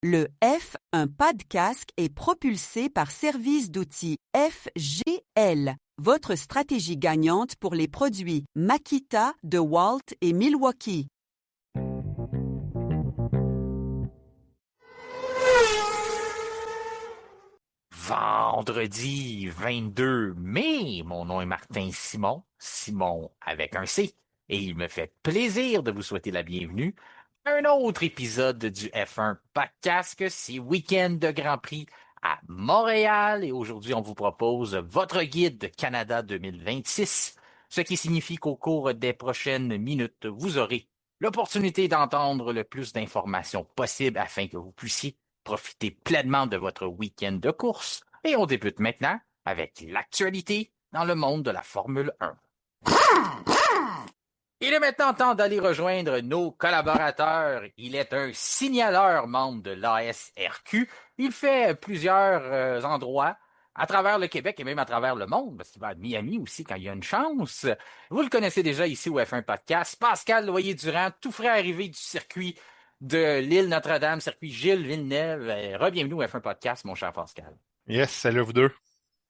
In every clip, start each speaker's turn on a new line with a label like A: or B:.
A: Le F, un pas de casque, est propulsé par service d'outils FGL, votre stratégie gagnante pour les produits Makita, DeWalt et Milwaukee.
B: Vendredi 22 mai, mon nom est Martin Simon, Simon avec un C, et il me fait plaisir de vous souhaiter la bienvenue à un autre épisode du F1 Podcast. C'est week-end de Grand Prix à Montréal et aujourd'hui on vous propose votre guide Canada 2026, ce qui signifie qu'au cours des prochaines minutes, vous aurez l'opportunité d'entendre le plus d'informations possible afin que vous puissiez profiter pleinement de votre week-end de course. Et on débute maintenant avec l'actualité dans le monde de la Formule 1. Il est maintenant temps d'aller rejoindre nos collaborateurs. Il est un signaleur membre de l'ASRQ. Il fait plusieurs endroits à travers le Québec et même à travers le monde, parce qu'il va à Miami aussi quand il y a une chance. Vous le connaissez déjà ici au F1 Podcast. Pascal Loyer-Durand, tout frais arrivé du circuit de l'île Notre-Dame, circuit Gilles Villeneuve. Re-bienvenue au F1 Podcast, mon cher Pascal.
C: Yes, salut vous deux.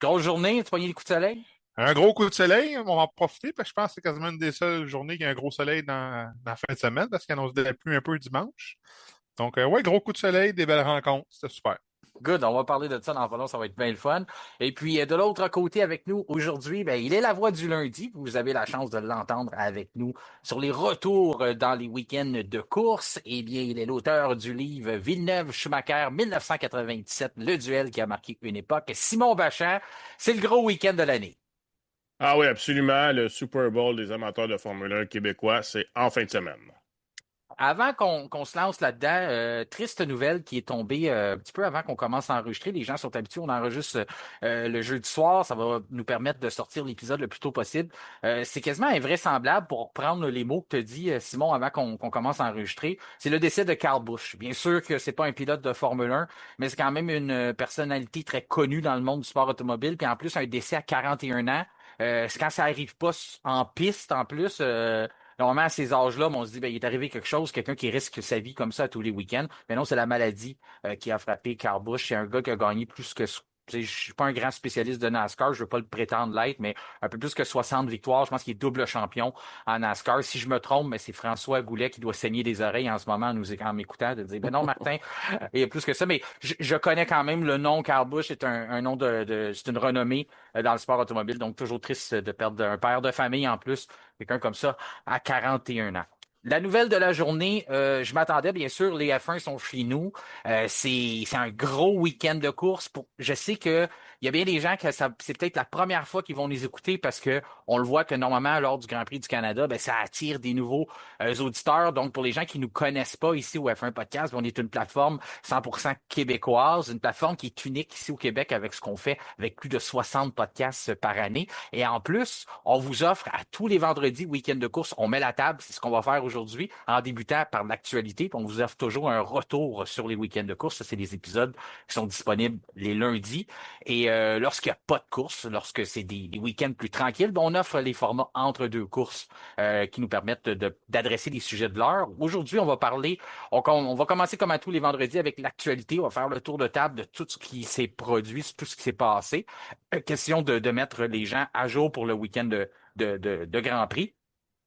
B: Grosse journée, tu pogné les coups de soleil?
C: Un gros coup de soleil, on va en profiter, parce que je pense que c'est quasiment une des seules journées qu'il y a un gros soleil dans la fin de semaine, parce qu'il annonce de la pluie un peu dimanche. Donc, ouais, gros coup de soleil, des belles rencontres, c'était super.
B: Good, on va parler de ça dans pas long, ça va être bien le fun. Et puis, de l'autre côté avec nous aujourd'hui, ben, il est la voix du lundi. Vous avez la chance de l'entendre avec nous sur les retours dans les week-ends de course. Eh bien, il est l'auteur du livre Villeneuve-Schumacher 1997, le duel qui a marqué une époque. Simon Bachand, c'est le gros week-end de l'année.
D: Ah oui, absolument. Le Super Bowl des amateurs de Formule 1 québécois, c'est en fin de semaine.
B: Avant qu'on se lance là-dedans, triste nouvelle qui est tombée un petit peu avant qu'on commence à enregistrer. Les gens sont habitués, on enregistre le jeudi soir. Ça va nous permettre de sortir l'épisode le plus tôt possible. C'est quasiment invraisemblable pour reprendre les mots que tu dis, Simon, avant qu'on commence à enregistrer. C'est le décès de Carl Busch. Bien sûr que c'est pas un pilote de Formule 1, mais c'est quand même une personnalité très connue dans le monde du sport automobile. Puis en plus, un décès à 41 ans. C'est quand ça arrive pas en piste, en plus. Normalement, à ces âges-là, on se dit, ben, il est arrivé quelque chose, quelqu'un qui risque sa vie comme ça tous les week-ends. Mais non, c'est la maladie qui a frappé Carl Busch. C'est un gars qui a gagné plus que... Je suis pas un grand spécialiste de NASCAR, je veux pas le prétendre l'être, mais un peu plus que 60 victoires. Je pense qu'il est double champion en NASCAR. Si je me trompe, mais c'est François Goulet qui doit saigner des oreilles en ce moment en m'écoutant, de dire, ben non, Martin, il y a plus que ça. Mais je connais quand même le nom. Carl Busch est un nom c'est une renommée dans le sport automobile. Donc, toujours triste de perdre un père de famille en plus, quelqu'un comme ça, à 41 ans. La nouvelle de la journée, je m'attendais, bien sûr, les F1 sont chez nous. C'est un gros week-end de course. Je sais que il y a bien des gens que c'est peut-être la première fois qu'ils vont les écouter parce que on le voit que normalement, lors du Grand Prix du Canada, ben, ça attire des nouveaux auditeurs. Donc, pour les gens qui nous connaissent pas ici au F1 Podcast, on est une plateforme 100% québécoise, une plateforme qui est unique ici au Québec avec ce qu'on fait, avec plus de 60 podcasts par année. Et en plus, on vous offre à tous les vendredis, week-end de course, on met la table, c'est ce qu'on va faire aujourd'hui, en débutant par l'actualité. Puis on vous offre toujours un retour sur les week-ends de course. Ça, c'est des épisodes qui sont disponibles les lundis. Et lorsqu'il n'y a pas de course, lorsque c'est des week-ends plus tranquilles, ben, on offre les formats entre deux courses qui nous permettent d'adresser les sujets de l'heure. Aujourd'hui, on va parler, on va commencer comme à tous les vendredis avec l'actualité. On va faire le tour de table de tout ce qui s'est produit, tout ce qui s'est passé. Question de mettre les gens à jour pour le week-end de Grand Prix.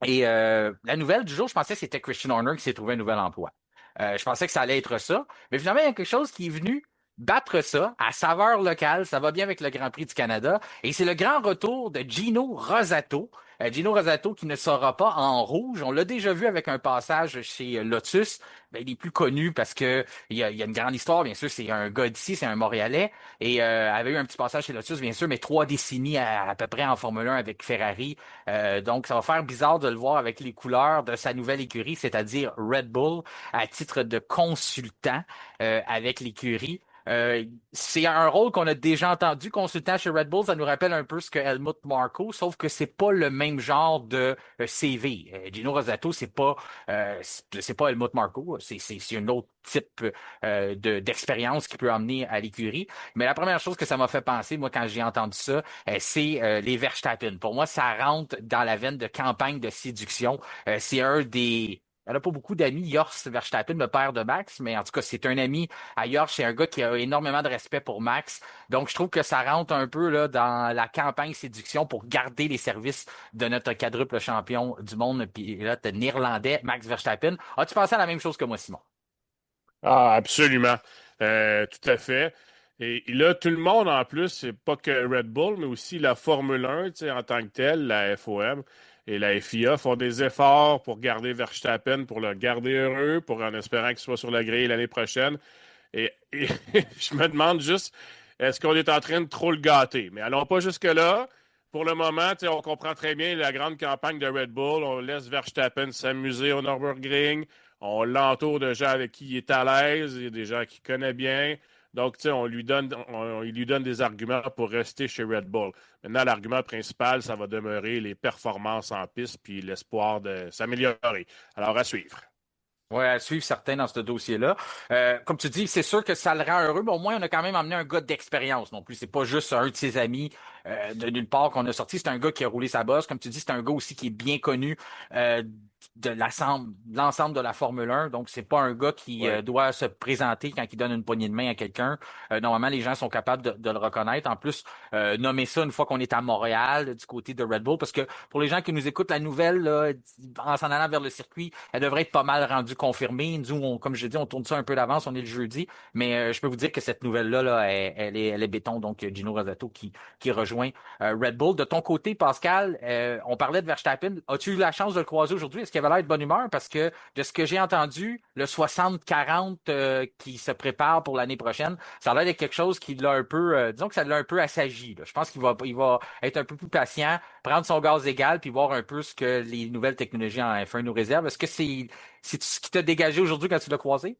B: Et la nouvelle du jour, je pensais que c'était Christian Horner qui s'est trouvé un nouvel emploi. Je pensais que ça allait être ça. Mais finalement, il y a quelque chose qui est venu battre ça à saveur locale. Ça va bien avec le Grand Prix du Canada. Et c'est le grand retour de Gino Rosato. Gino Rosato qui ne sera pas en rouge. On l'a déjà vu avec un passage chez Lotus. Ben, il est plus connu parce que il y a une grande histoire, bien sûr. C'est un gars d'ici, c'est un Montréalais. Et avait eu un petit passage chez Lotus, bien sûr, mais 3 décennies à peu près en Formule 1 avec Ferrari. Donc, ça va faire bizarre de le voir avec les couleurs de sa nouvelle écurie, c'est-à-dire Red Bull, à titre de consultant avec l'écurie. C'est un rôle qu'on a déjà entendu, consultant chez Red Bull. Ça nous rappelle un peu ce que Helmut Marko, sauf que c'est pas le même genre de CV. Gino Rosato, c'est pas Helmut Marko, c'est un autre type d'expérience qu'il peut emmener à l'écurie. Mais la première chose que ça m'a fait penser, moi, quand j'ai entendu ça, c'est les Verstappen. Pour moi, ça rentre dans la veine de campagne de séduction. C'est un des elle a pas beaucoup d'amis. Jos Verstappen, le père de Max, mais en tout cas, c'est un ami à Jos. C'est un gars qui a énormément de respect pour Max. Donc, je trouve que ça rentre un peu là, dans la campagne séduction pour garder les services de notre quadruple champion du monde, pilote néerlandais, Max Verstappen. As-tu pensé à la même chose que moi, Simon?
D: Ah, absolument. Tout à fait. Et là, tout le monde, en plus, c'est pas que Red Bull, mais aussi la Formule 1, tu sais, en tant que telle, la FOM et la FIA font des efforts pour garder Verstappen, pour le garder heureux, en espérant qu'il soit sur la grille l'année prochaine. Et je me demande juste, est-ce qu'on est en train de trop le gâter? Mais allons pas jusque-là. Pour le moment, on comprend très bien la grande campagne de Red Bull. On laisse Verstappen s'amuser au Nürburgring. On l'entoure de gens avec qui il est à l'aise. Il y a des gens qu'il connaît bien. Donc, il lui donne des arguments pour rester chez Red Bull. Maintenant, l'argument principal, ça va demeurer les performances en piste puis l'espoir de s'améliorer. Alors, à suivre.
B: Ouais, à suivre certains dans ce dossier-là. Comme tu dis, c'est sûr que ça le rend heureux, mais au moins, on a quand même emmené un gars d'expérience non plus. C'est pas juste un de ses amis de nulle part qu'on a sorti. C'est un gars qui a roulé sa bosse. Comme tu dis, c'est un gars aussi qui est bien connu de l'ensemble de la Formule 1. Donc, c'est pas un gars qui doit se présenter quand il donne une poignée de main à quelqu'un. Normalement, les gens sont capables de le reconnaître. En plus, nommer ça une fois qu'on est à Montréal, du côté de Red Bull, parce que pour les gens qui nous écoutent, la nouvelle, là, en s'en allant vers le circuit, elle devrait être pas mal rendue confirmée. Nous, comme je dis, on tourne ça un peu d'avance, on est le jeudi, mais je peux vous dire que cette nouvelle-là, là, elle est béton. Donc, Gino Rosato qui rejoint Red Bull. De ton côté, Pascal, on parlait de Verstappen. As-tu eu la chance de le croiser aujourd'hui? Est-ce qu'il avait l'air de bonne humeur? Parce que de ce que j'ai entendu, le 60-40 qui se prépare pour l'année prochaine, ça a l'air d'être quelque chose qui l'a un peu, disons que ça l'a un peu assagi, là. Je pense il va être un peu plus patient, prendre son gaz égal, puis voir un peu ce que les nouvelles technologies en F1 nous réservent. Est-ce que c'est ce qui t'a dégagé aujourd'hui quand tu l'as croisé?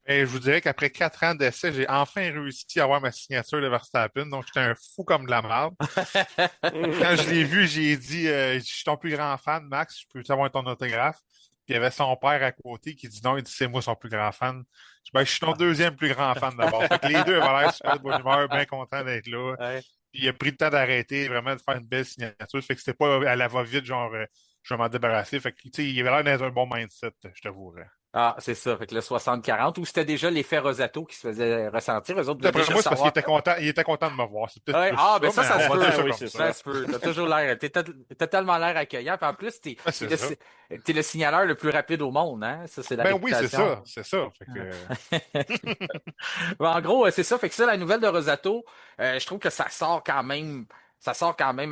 C: Et je vous dirais qu'après 4 ans d'essai, j'ai enfin réussi à avoir ma signature de Verstappen. Donc, j'étais un fou comme de la marde. Quand je l'ai vu, j'ai dit, je suis ton plus grand fan, Max, je peux avoir ton autographe. Puis il y avait son père à côté qui dit non, il dit c'est moi son plus grand fan. Je suis ton deuxième plus grand fan d'abord. Fait que les deux avaient l'air super de bonne humeur, bien contents d'être là.
B: Ouais.
C: Puis il a pris le temps d'arrêter, vraiment de faire une belle signature. Fait que c'était pas à la va-vite, genre je vais m'en débarrasser. Fait que tu sais, il avait l'air d'être un bon mindset, je t'avouerais.
B: Ah, c'est ça. Fait que le 60-40, ou c'était déjà l'effet Rosato qui se faisait ressentir. Eux autres voulaient
C: D'après
B: déjà
C: moi, c'est parce
B: savoir.
C: il était content de me voir. C'est peut-être
B: Ouais,
C: plus
B: ah,
C: ça,
B: ben ça
C: mais
B: se
C: on va
B: peut.
C: dire ça
D: Oui,
C: comme
D: c'est
C: ça.
B: Ça se peut. T'as toujours l'air. T'as tellement l'air accueillant. Puis en plus,
C: C'est ça.
B: t'es le signaleur le plus rapide au monde, hein? Ça, c'est la
C: Ben oui,
B: réputation.
C: c'est ça. Fait que,
B: Ben, en gros, c'est ça. Fait que ça, la nouvelle de Rosato, je trouve que ça sort quand même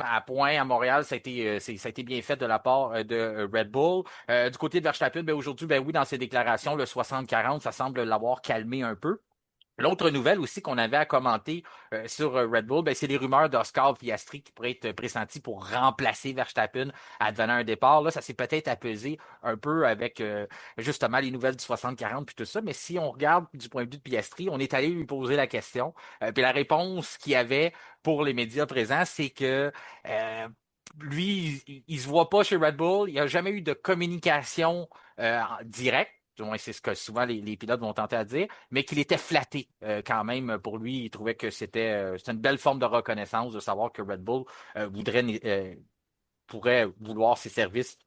B: à point à Montréal. Ça a été bien fait de la part de Red Bull. Du côté de Verstappen, ben aujourd'hui, ben oui, dans ses déclarations, le 60-40, ça semble l'avoir calmé un peu. L'autre nouvelle aussi qu'on avait à commenter sur Red Bull, ben, c'est les rumeurs d'Oscar Piastri qui pourrait être pressenti pour remplacer Verstappen advenant un départ. Là, ça s'est peut-être apaisé un peu avec justement les nouvelles du 60-40 puis tout ça. Mais si on regarde du point de vue de Piastri, on est allé lui poser la question. Puis la réponse qu'il y avait pour les médias présents, c'est que lui, il se voit pas chez Red Bull. Il n'y a jamais eu de communication directe. Du moins, c'est ce que souvent les pilotes vont tenter à dire, mais qu'il était flatté quand même pour lui. Il trouvait que c'était une belle forme de reconnaissance de savoir que Red Bull pourrait vouloir ses services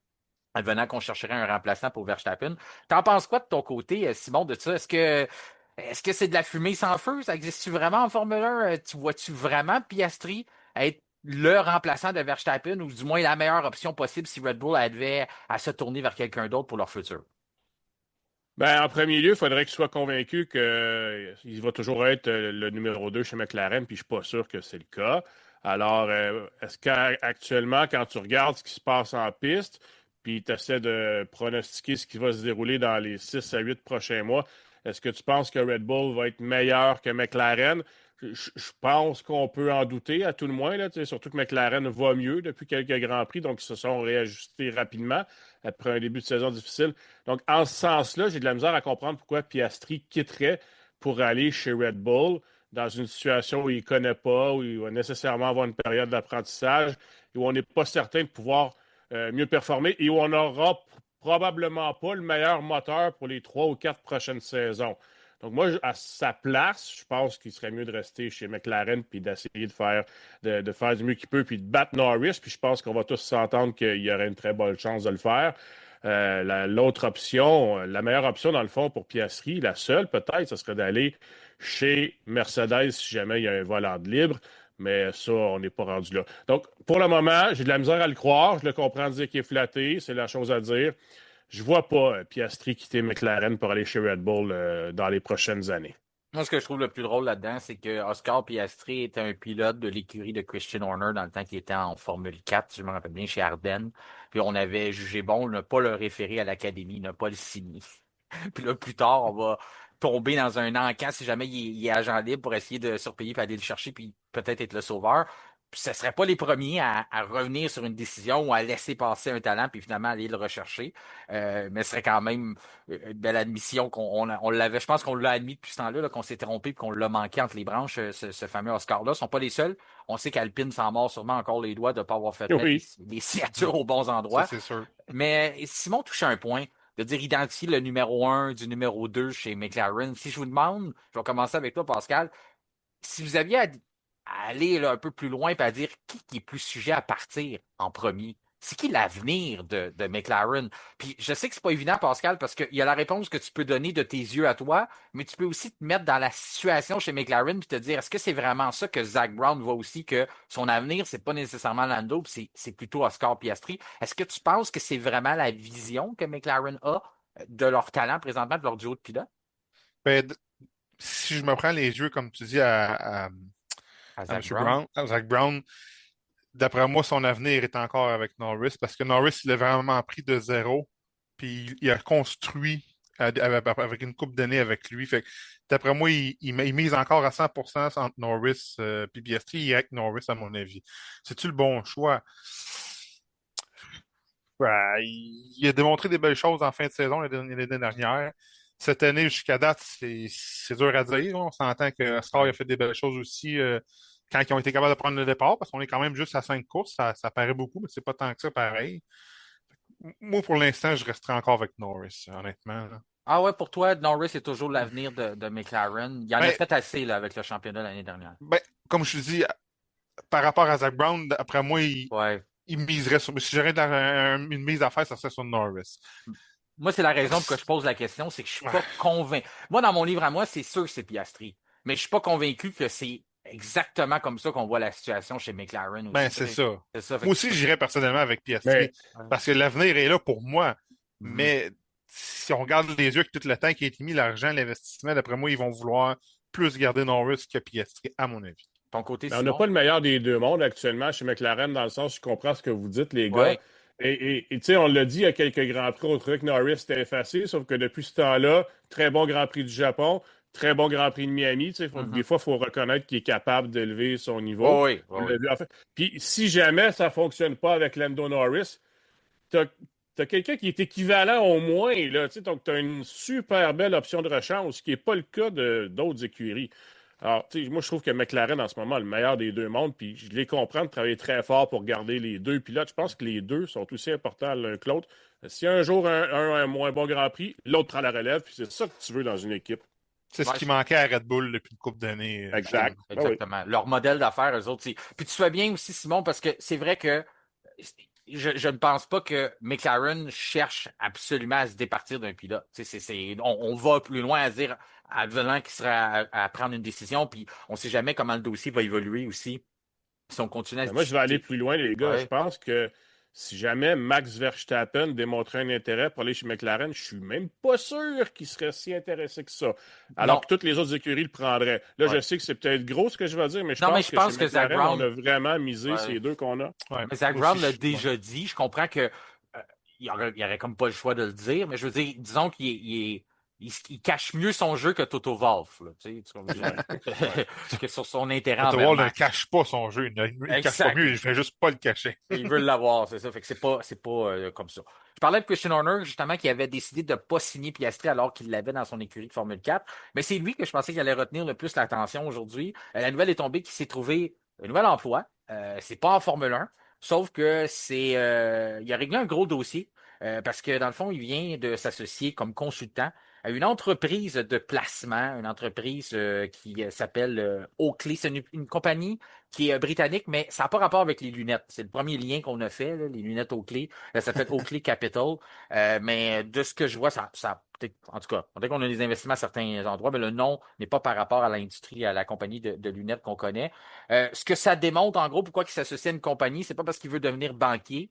B: advenant qu'on chercherait un remplaçant pour Verstappen. T'en penses quoi de ton côté, Simon, de ça? Est-ce que c'est de la fumée sans feu? Ça existe-tu vraiment en Formule 1? Tu vois-tu vraiment Piastri être le remplaçant de Verstappen ou du moins la meilleure option possible si Red Bull avait à se tourner vers quelqu'un d'autre pour leur futur?
D: Ben, en premier lieu, il faudrait qu'il soit convaincu qu'il va toujours être le numéro 2 chez McLaren, puis je ne suis pas sûr que c'est le cas. Alors, est-ce qu'actuellement, quand tu regardes ce qui se passe en piste, puis tu essaies de pronostiquer ce qui va se dérouler dans les 6 à 8 prochains mois, est-ce que tu penses que Red Bull va être meilleur que McLaren? Je pense qu'on peut en douter, à tout le moins, là, surtout que McLaren va mieux depuis quelques Grands Prix, donc ils se sont réajustés rapidement après un début de saison difficile. Donc, en ce sens-là, j'ai de la misère à comprendre pourquoi Piastri quitterait pour aller chez Red Bull dans une situation où il ne connaît pas, où il va nécessairement avoir une période d'apprentissage, et où on n'est pas certain de pouvoir mieux performer et où on n'aura probablement pas le meilleur moteur pour les 3 ou 4 prochaines saisons. Donc, moi, à sa place, je pense qu'il serait mieux de rester chez McLaren puis d'essayer de faire du mieux qu'il peut puis de battre Norris. Puis je pense qu'on va tous s'entendre qu'il y aurait une très bonne chance de le faire. L'autre option, la meilleure option, dans le fond, pour Piastri, la seule peut-être, ce serait d'aller chez Mercedes si jamais il y a un volant de libre. Mais ça, on n'est pas rendu là. Donc, pour le moment, j'ai de la misère à le croire. Je le comprends de dire qu'il est flatté. C'est la chose à dire. Je vois pas Piastri quitter McLaren pour aller chez Red Bull dans les prochaines années.
B: Moi, ce que je trouve le plus drôle là-dedans, c'est que Oscar Piastri était un pilote de l'écurie de Christian Horner dans le temps qu'il était en Formule 4, si je me rappelle bien, chez Ardennes. Puis on avait jugé bon de ne pas le référer à l'académie, ne pas le signer. Puis là, plus tard, on va tomber dans un encan si jamais il est agent libre pour essayer de surpayer puis aller le chercher puis peut-être être le sauveur. Puis ce ne serait pas les premiers à revenir sur une décision ou à laisser passer un talent puis finalement aller le rechercher. Mais ce serait quand même une belle admission on l'avait, je pense qu'on l'a admis depuis ce temps-là, là, qu'on s'est trompé et qu'on l'a manqué entre les branches, ce fameux Oscar-là. Ils ne sont pas les seuls. On sait qu'Alpine s'en mord sûrement encore les doigts de ne pas avoir fait
D: Oui.
B: les signatures aux bons endroits.
C: Ça, c'est sûr.
B: Mais Simon touche un point de dire identifier le numéro 1 du numéro 2 chez McLaren. Si je vous demande, je vais commencer avec toi, Pascal, si vous aviez à aller là, un peu plus loin et à dire qui est plus sujet à partir en premier, c'est qui l'avenir de McLaren? Puis je sais que c'est pas évident, Pascal, parce qu'il y a la réponse que tu peux donner de tes yeux à toi, mais tu peux aussi te mettre dans la situation chez McLaren puis te dire, est-ce que c'est vraiment ça que Zach Brown voit aussi, que son avenir, c'est pas nécessairement Lando, puis c'est plutôt Oscar Piastri. Est-ce que tu penses que c'est vraiment la vision que McLaren a de leur talent présentement, de leur duo de pilotes?
C: Ben, si je me prends les yeux, comme tu dis, à
B: À
C: M.
B: Zach Brown?
C: Brown, à Zach Brown, d'après moi, son avenir est encore avec Norris parce que Norris, il a vraiment pris de zéro, puis il a construit avec une coupe d'années avec lui. Fait que, d'après moi, il mise encore à 100% entre Norris et Piastri. Il est avec Norris, à mon avis. C'est-tu le bon choix? Ben, il a démontré des belles choses en fin de saison l'année dernière. Cette année, jusqu'à date, c'est dur à dire. On s'entend que Scar a fait des belles choses aussi quand ils ont été capables de prendre le départ, parce qu'on est quand même juste à 5 courses. Ça paraît beaucoup, mais c'est pas tant que ça pareil. Moi, pour l'instant, je resterai encore avec Norris, honnêtement. Là.
B: Ah ouais, pour toi, Norris est toujours l'avenir de McLaren. Il en a
C: Ben,
B: fait assez là, avec le championnat l'année dernière.
C: ben, comme je te dis, par rapport à Zach Brown, après moi,
B: Ouais.
C: il miserait sur. Si j'aurais une mise à faire, ça serait sur Norris.
B: Moi, c'est la raison pour que je pose la question, c'est que je suis pas convaincu. Moi, dans mon livre à moi, c'est sûr que c'est Piastri. Mais je suis pas convaincu que c'est exactement comme ça qu'on voit la situation chez McLaren aussi.
C: Ben, c'est ça.
B: C'est ça.
C: Moi aussi, j'irais personnellement avec Piastri
D: Mais
C: parce que l'avenir est là pour moi.
B: Mhm.
C: Mais si on regarde les yeux avec tout le temps qui a été mis, l'argent, l'investissement, d'après moi, ils vont vouloir plus garder Norris que Piastri, à mon avis.
B: Ton côté,
D: on n'a
B: Simon?
D: pas le meilleur des deux mondes actuellement chez McLaren, dans le sens où je comprends ce que vous dites, les gars.
B: Ouais.
D: Et tu sais, on l'a dit il y a quelques Grands Prix, on trouvait que Norris était effacé, sauf que depuis ce temps-là, très bon Grand Prix du Japon, très bon Grand Prix de Miami. Des fois, il faut reconnaître qu'il est capable d'élever son niveau.
B: Oh oui,
D: On
B: oh oui.
D: l'a vu. En fait. Puis si jamais ça ne fonctionne pas avec Lando Norris, tu as quelqu'un qui est équivalent au moins. Là, donc, tu as une super belle option de rechange, ce qui n'est pas le cas d'autres écuries. Alors, moi, je trouve que McLaren, en ce moment, a le meilleur des deux mondes, puis je les comprends de travailler très fort pour garder les deux pilotes. Je pense que les deux sont aussi importants l'un que l'autre. Si un jour, un a un moins bon Grand Prix, l'autre prend la relève, puis c'est ça que tu veux dans une équipe.
C: C'est ce
B: Ouais,
C: qui manquait à Red Bull depuis une couple d'années.
D: Exact.
B: exactement. Leur modèle d'affaires, eux autres. Puis tu fais bien aussi, Simon, parce que c'est vrai que je ne pense pas que McLaren cherche absolument à se départir d'un pilote. On va plus loin à dire avant qu'il sera à prendre une décision, puis on ne sait jamais comment le dossier va évoluer aussi si on continue à se
D: Moi, je vais aller
B: discuter.
D: plus loin, les gars. Je
B: Ouais.
D: pense que si jamais Max Verstappen démontrait un intérêt pour aller chez McLaren, je suis même pas sûr qu'il serait si intéressé que ça. Alors
B: Non.
D: que toutes les autres écuries le prendraient. Là,
B: Ouais.
D: je sais que c'est peut-être gros ce que je vais dire, mais je
B: Non, mais
D: pense
B: je
D: que
B: pense
D: chez
B: que Zach
D: McLaren,
B: Brown,
D: on a vraiment misé
B: ouais.
D: ces deux qu'on a.
C: Ouais,
B: Zach
C: moi
B: Brown
C: aussi,
B: l'a
C: je-
B: déjà dit. Je comprends que il y aurait comme pas le choix de le dire, mais je veux dire, disons il cache mieux son jeu que Toto Wolff, là, tu comprends?
D: Ouais.
B: que sur son intérêt
C: Auto
B: envers
C: Wall ne
B: Max.
C: cache pas son jeu. Il ne cache pas
B: Exact.
C: mieux, il fait juste pas le cacher.
B: Il veut l'avoir, c'est ça. Fait que c'est pas comme ça. Je parlais de Christian Horner, justement, qui avait décidé de ne pas signer Piastri alors qu'il l'avait dans son écurie de Formule 4. Mais c'est lui que je pensais qu'il allait retenir le plus l'attention aujourd'hui. La nouvelle est tombée qu'il s'est trouvé un nouvel emploi. C'est pas en Formule 1, sauf que il a réglé un gros dossier. Parce que dans le fond, il vient de s'associer comme consultant une entreprise de placement, une entreprise qui s'appelle Oakley. C'est une compagnie qui est britannique, mais ça n'a pas rapport avec les lunettes. C'est le premier lien qu'on a fait, là, les lunettes Oakley. Ça s'appelle Oakley Capital. Mais de ce que je vois, en tout cas, peut-être qu'on a des investissements à certains endroits, mais le nom n'est pas par rapport à l'industrie, à la compagnie de lunettes qu'on connaît. Ce que ça démontre, en gros, pourquoi il s'associe à une compagnie, c'est pas parce qu'il veut devenir banquier.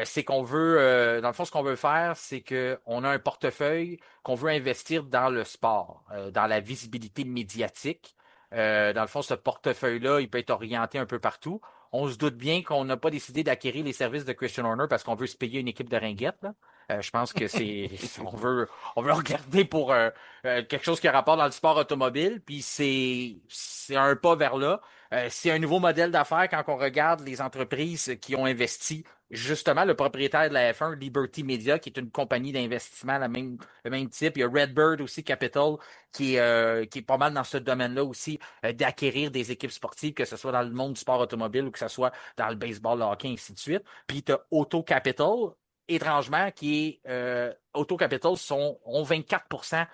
B: C'est qu'on veut, dans le fond, ce qu'on veut faire, c'est qu'on a un portefeuille qu'on veut investir dans le sport, dans la visibilité médiatique. Dans le fond, ce portefeuille-là, il peut être orienté un peu partout. On se doute bien qu'on n'a pas décidé d'acquérir les services de Christian Horner parce qu'on veut se payer une équipe de ringuettes, là. Je pense que on veut regarder pour quelque chose qui a rapport dans le sport automobile, puis c'est un pas vers là. C'est un nouveau modèle d'affaires quand on regarde les entreprises qui ont investi. Justement, le propriétaire de la F1, Liberty Media, qui est une compagnie d'investissement le même type. Il y a Redbird aussi Capital, qui est pas mal dans ce domaine-là aussi, d'acquérir des équipes sportives, que ce soit dans le monde du sport automobile ou que ce soit dans le baseball, le hockey, ainsi de suite. Puis tu as Auto Capital, étrangement, qui est Auto Capital ont 24%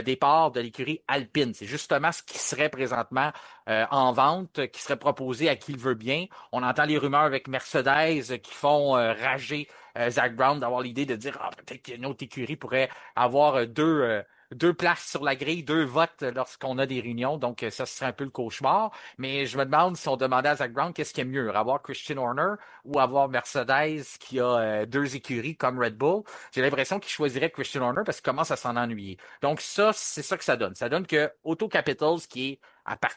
B: des parts de l'écurie Alpine. C'est justement ce qui serait présentement en vente, qui serait proposé à qui le veut bien. On entend les rumeurs avec Mercedes qui font rager Zach Brown d'avoir l'idée de dire peut-être qu'une autre écurie pourrait avoir deux places sur la grille, 2 votes lorsqu'on a des réunions. Donc, ça serait un peu le cauchemar. Mais je me demande si on demandait à Zach Brown qu'est-ce qui est mieux, avoir Christian Horner ou avoir Mercedes qui a 2 écuries comme Red Bull. J'ai l'impression qu'il choisirait Christian Horner parce qu'il commence à s'en ennuyer. Donc, ça, c'est ça que ça donne. Ça donne que Auto Capitals, qui est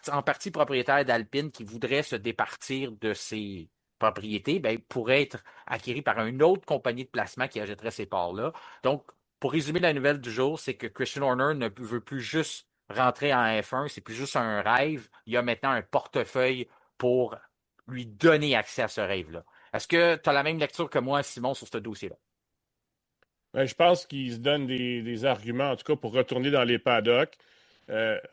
B: en partie propriétaire d'Alpine, qui voudrait se départir de ses propriétés, ben, pourrait être acquis par une autre compagnie de placement qui achèterait ces parts-là. Donc, pour résumer la nouvelle du jour, c'est que Christian Horner ne veut plus juste rentrer en F1, c'est plus juste un rêve. Il y a maintenant un portefeuille pour lui donner accès à ce rêve-là. Est-ce que tu as la même lecture que moi, Simon, sur ce dossier-là?
D: Ben, je pense qu'il se donne des arguments, en tout cas, pour retourner dans les paddocks.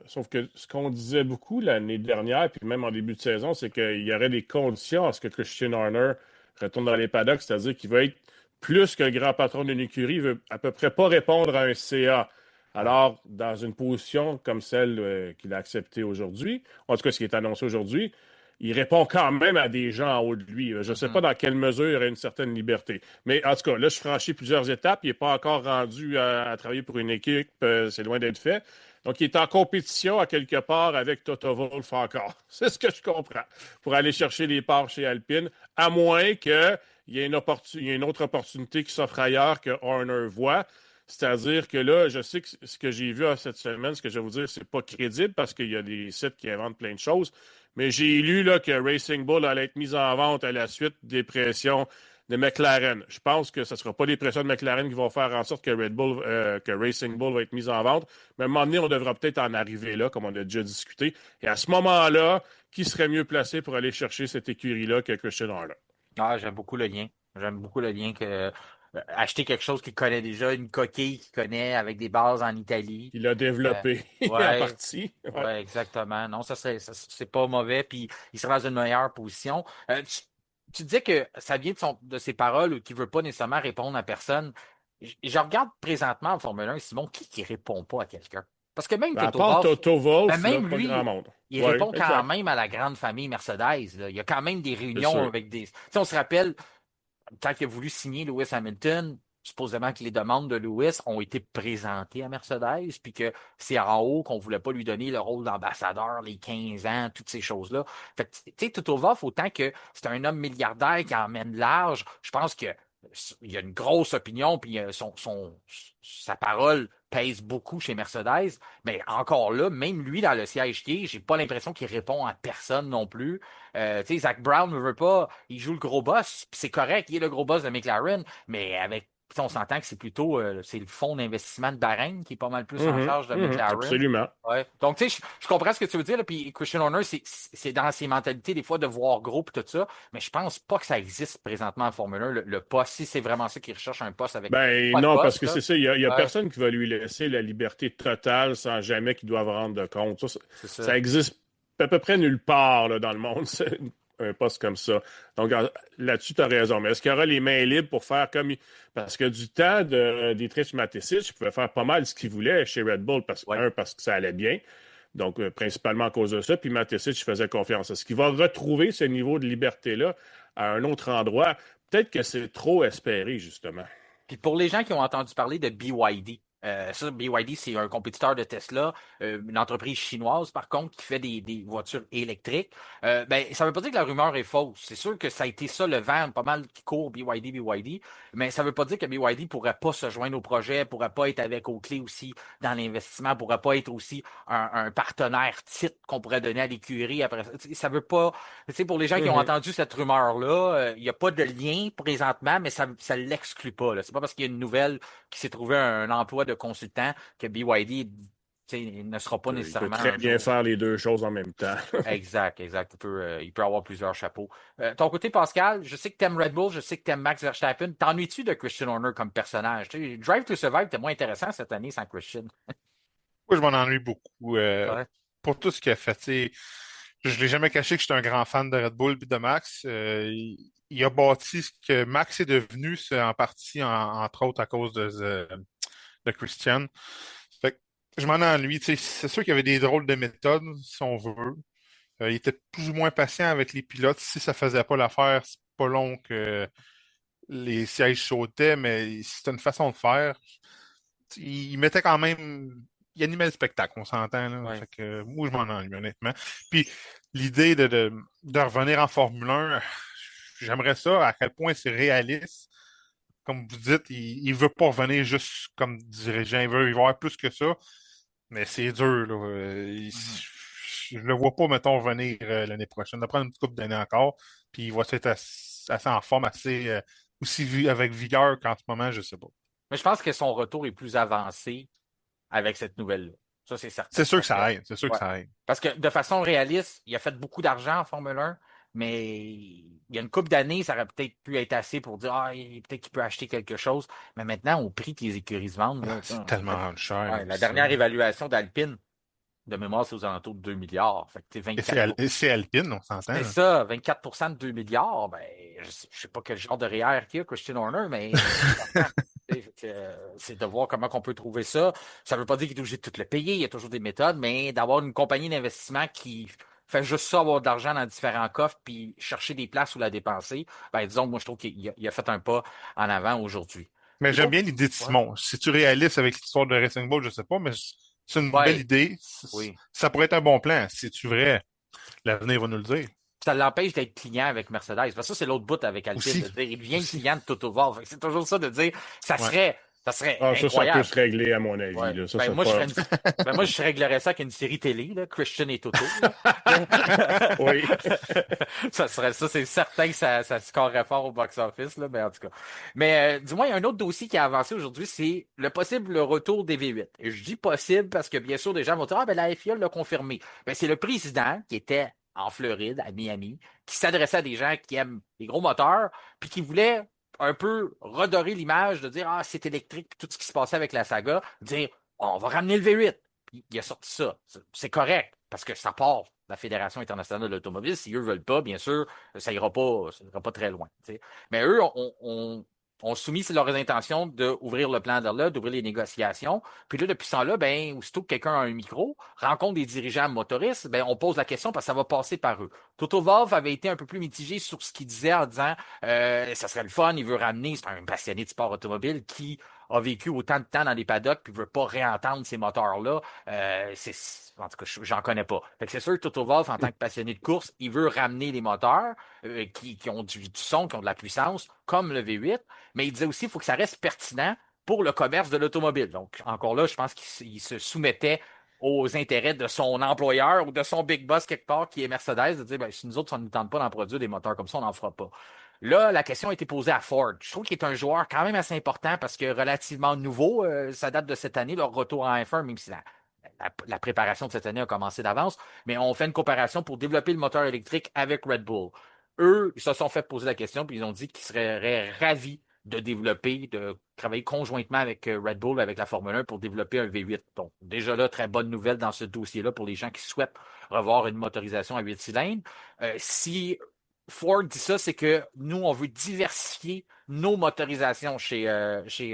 D: Sauf que ce qu'on disait beaucoup l'année dernière, puis même en début de saison, c'est qu'il y aurait des conditions à ce que Christian Horner retourne dans les paddocks, c'est-à-dire qu'il va être plus que le grand patron d'une écurie, il veut à peu près pas répondre à un CA. Alors, dans une position comme celle qu'il a acceptée aujourd'hui, en tout cas ce qui est annoncé aujourd'hui, il répond quand même à des gens en haut de lui. Je ne sais pas dans quelle mesure il y aurait une certaine liberté. Mais en tout cas, là, je franchis plusieurs étapes. Il n'est pas encore rendu à travailler pour une équipe. C'est loin d'être fait. Donc, il est en compétition à quelque part avec Toto Wolff encore. C'est ce que je comprends. Pour aller chercher les parts chez Alpine, à moins qu'il y ait une autre opportunité qui s'offre ailleurs que Horner voit. C'est-à-dire que là, je sais que ce que j'ai vu cette semaine, ce que je vais vous dire, c'est pas crédible parce qu'il y a des sites qui inventent plein de choses. Mais j'ai lu là, que Racing Bull allait être mise en vente à la suite des pressions de McLaren. Je pense que ce ne sera pas les pressions de McLaren qui vont faire en sorte que que Racing Bull va être mise en vente. Mais à un moment donné, on devra peut-être en arriver là, comme on a déjà discuté. Et à ce moment-là, qui serait mieux placé pour aller chercher cette écurie-là que Christian Horner?
B: Ah, j'aime beaucoup le lien. J'aime beaucoup le lien que acheter quelque chose qu'il connaît déjà, une coquille qu'il connaît avec des bases en Italie.
D: Il a développé
B: Ouais,
D: en partie.
B: ouais, exactement. Non, c'est pas mauvais, puis il sera dans une meilleure position. Tu disais que ça vient de ses paroles ou qu'il veut pas nécessairement répondre à personne. Je regarde présentement en Formule 1, Simon, qui répond pas à quelqu'un? Parce que même
D: Ben, à
B: Toto
D: part
B: Wolff,
D: Toto Wolff,
B: même
D: pas
B: lui,
D: grand monde.
B: il
D: Ouais,
B: répond quand
D: exact.
B: même à la grande famille Mercedes, là. Il y a quand même des
D: C'est
B: réunions
D: sûr.
B: avec des. Tu sais, on se rappelle, quand il a voulu signer Lewis Hamilton, supposément que les demandes de Lewis ont été présentées à Mercedes, puis que c'est en haut qu'on voulait pas lui donner le rôle d'ambassadeur, les 15 ans, toutes ces choses-là. Fait que, tu sais, Toto Wolff, autant que c'est un homme milliardaire qui emmène large, je pense que il y a une grosse opinion, puis sa parole pèse beaucoup chez Mercedes, mais encore là, même lui dans le siège qui est, j'ai pas l'impression qu'il répond à personne non plus. Tu sais, Zach Brown ne veut pas, il joue le gros boss, puis c'est correct, il est le gros boss de McLaren, mais avec, tu sais, on s'entend que c'est plutôt, c'est le fonds d'investissement de Bahreïn qui est pas mal plus en charge de McLaren.
D: Absolument.
B: Ouais. Donc, tu sais, je comprends ce que tu veux dire, là, puis Christian Horner, c'est dans ses mentalités, des fois, de voir gros et tout ça, mais je pense pas que ça existe présentement en Formule 1, le poste, si c'est vraiment ça qu'il recherche, un poste avec
D: Ben
B: pas de
D: non,
B: boss,
D: parce que
B: là.
D: c'est ça, il y a
B: Ouais,
D: personne qui va lui laisser la liberté totale sans jamais qu'il doive rendre de compte. Ça
B: c'est ça.
D: ça existe à peu près nulle part là, dans le monde. un poste comme ça. Donc, là-dessus, tu as raison. Mais est-ce qu'il y aura les mains libres pour faire comme... Parce que du temps de Dietrich Mateschitz, il pouvait faire pas mal ce qu'il voulait chez Red Bull, parce que ça allait bien. Donc, principalement à cause de ça. Puis Mateschitz faisait confiance. Est-ce qu'il va retrouver ce niveau de liberté-là à un autre endroit? Peut-être que c'est trop espéré, justement.
B: Puis pour les gens qui ont entendu parler de BYD, ça, BYD, c'est un compétiteur de Tesla, une entreprise chinoise, par contre, qui fait des voitures électriques. Ben, ça ne veut pas dire que la rumeur est fausse. C'est sûr que ça a été ça, le vent, pas mal qui court BYD, mais ça ne veut pas dire que BYD ne pourrait pas se joindre au projet, ne pourrait pas être avec Oakley aussi dans l'investissement, ne pourrait pas être aussi un partenaire titre qu'on pourrait donner à l'écurie après ça. Ça veut pas. Tu sais, pour les gens qui ont entendu cette rumeur-là, il n'y a pas de lien présentement, mais ça ne l'exclut pas. C'est pas parce qu'il y a une nouvelle qui s'est trouvé un emploi de consultant que BYD ne sera pas nécessairement.
D: Il peut très bien faire les deux choses en même temps.
B: Exact. Il peut avoir plusieurs chapeaux. Ton côté, Pascal, je sais que tu aimes Red Bull, je sais que tu aimes Max Verstappen. T'ennuies-tu de Christian Horner comme personnage? Drive to Survive était moins intéressant cette année sans Christian.
C: Moi, je m'en ennuie beaucoup.
B: Ouais.
C: Pour tout ce qu'il a fait, je ne l'ai jamais caché que j'étais un grand fan de Red Bull et de Max. Il a bâti ce que Max est devenu, c'est en partie, entre autres, à cause de Christian. Fait que je m'en ennuie. C'est sûr qu'il y avait des drôles de méthodes, si on veut. Il était plus ou moins patient avec les pilotes. Si ça faisait pas l'affaire, c'est pas long que les sièges sautaient, mais c'était une façon de faire. Il mettait quand même. Il animait le spectacle, on s'entend. Là.
B: Ouais.
C: Fait que, moi, je m'en ennuie, honnêtement. Puis l'idée de revenir en Formule 1, j'aimerais ça, à quel point c'est réaliste. Comme vous dites, il ne veut pas revenir juste comme dirigeant, il veut y voir plus que ça. Mais c'est dur, là. Je le vois pas, mettons, revenir l'année prochaine. Il va prendre une couple d'années encore, puis il va être assez en forme, aussi avec vigueur qu'en ce moment, je sais pas.
B: Mais je pense que son retour est plus avancé avec cette nouvelle-là. Ça, c'est certain.
C: C'est sûr que ça aide. C'est sûr que ça aide.
B: Parce que de façon réaliste, il a fait beaucoup d'argent en Formule 1, mais il y a une couple d'années, ça aurait peut-être pu être assez pour dire peut-être qu'il peut acheter quelque chose. Mais maintenant, au prix que les écuries se vendent, là,
C: C'est tellement rendu cher.
B: la dernière évaluation d'Alpine, de mémoire, c'est aux alentours de 2 milliards. Fait que, 24
C: Et c'est Alpine, on s'entend.
B: C'est ça, 24 de 2 milliards. Ben, je ne sais pas quel genre de REER qu'il y a, Christian Horner, mais c'est de voir comment on peut trouver ça. Ça ne veut pas dire qu'il est obligé de tout le payer, il y a toujours des méthodes, mais d'avoir une compagnie d'investissement qui fait juste ça, avoir de l'argent dans différents coffres, puis chercher des places où la dépenser, ben, disons, moi, je trouve qu'il a fait un pas en avant aujourd'hui.
C: Mais j'aime bien l'idée de Simon. Si tu réalistes avec l'histoire de Racing Bull, je sais pas, mais c'est une belle idée.
B: Oui.
C: Ça pourrait être un bon plan. Si tu vrai, l'avenir va nous le dire.
B: Ça l'empêche d'être client avec Mercedes. Parce que ça, c'est l'autre bout avec Alpine. De dire, il devient client de Toto Wolff. C'est toujours ça de dire, ça serait incroyable.
D: Ça peut se régler, à mon avis.
B: Ouais.
D: Là.
B: Moi, je réglerais ça avec une série télé, là, Christian et Toto.
D: Oui.
B: Ça, c'est certain que ça scorerait fort au box-office, là, mais en tout cas. Mais du moins, il y a un autre dossier qui a avancé aujourd'hui, c'est le possible retour des V8. Et je dis possible parce que, bien sûr, des gens vont dire, la FIA l'a confirmé. Ben, c'est le président qui était en Floride, à Miami, qui s'adressait à des gens qui aiment les gros moteurs, puis qui voulait un peu redorer l'image de dire c'est électrique, puis tout ce qui se passait avec la saga, dire on va ramener le V8. Puis il a sorti ça. C'est correct, parce que ça part de la Fédération internationale de l'automobile. Si eux ne veulent pas, bien sûr, ça ira pas très loin. T'sais. Mais eux ont soumis leurs intentions d'ouvrir le plan là, d'ouvrir les négociations. Puis là, depuis ce temps-là, ben, aussitôt que quelqu'un a un micro, rencontre des dirigeants motoristes, ben, on pose la question parce que ça va passer par eux. Toto Wolff avait été un peu plus mitigé sur ce qu'il disait en disant ça serait le fun, il veut ramener, c'est un passionné de sport automobile qui a vécu autant de temps dans les paddocks puis veut pas réentendre ces moteurs-là. En tout cas, j'en connais pas. Fait que c'est sûr que Toto Wolff, en tant que passionné de course, il veut ramener les moteurs qui ont du son, qui ont de la puissance, comme le V8, mais il disait aussi qu'il faut que ça reste pertinent pour le commerce de l'automobile. Donc, encore là, je pense qu'il se soumettait aux intérêts de son employeur ou de son big boss quelque part, qui est Mercedes, de dire, si nous autres, ça ne nous tente pas d'en produire des moteurs comme ça, on n'en fera pas. Là, la question a été posée à Ford. Je trouve qu'il est un joueur quand même assez important parce que relativement nouveau, ça date de cette année, leur retour en F1, même si la préparation de cette année a commencé d'avance, mais on fait une coopération pour développer le moteur électrique avec Red Bull. Eux, ils se sont fait poser la question, puis ils ont dit qu'ils seraient ravis de développer, de travailler conjointement avec Red Bull, avec la Formule 1 pour développer un V8. Donc, déjà là, très bonne nouvelle dans ce dossier-là pour les gens qui souhaitent revoir une motorisation à 8 cylindres. Si Ford dit ça, c'est que nous, on veut diversifier nos motorisations chez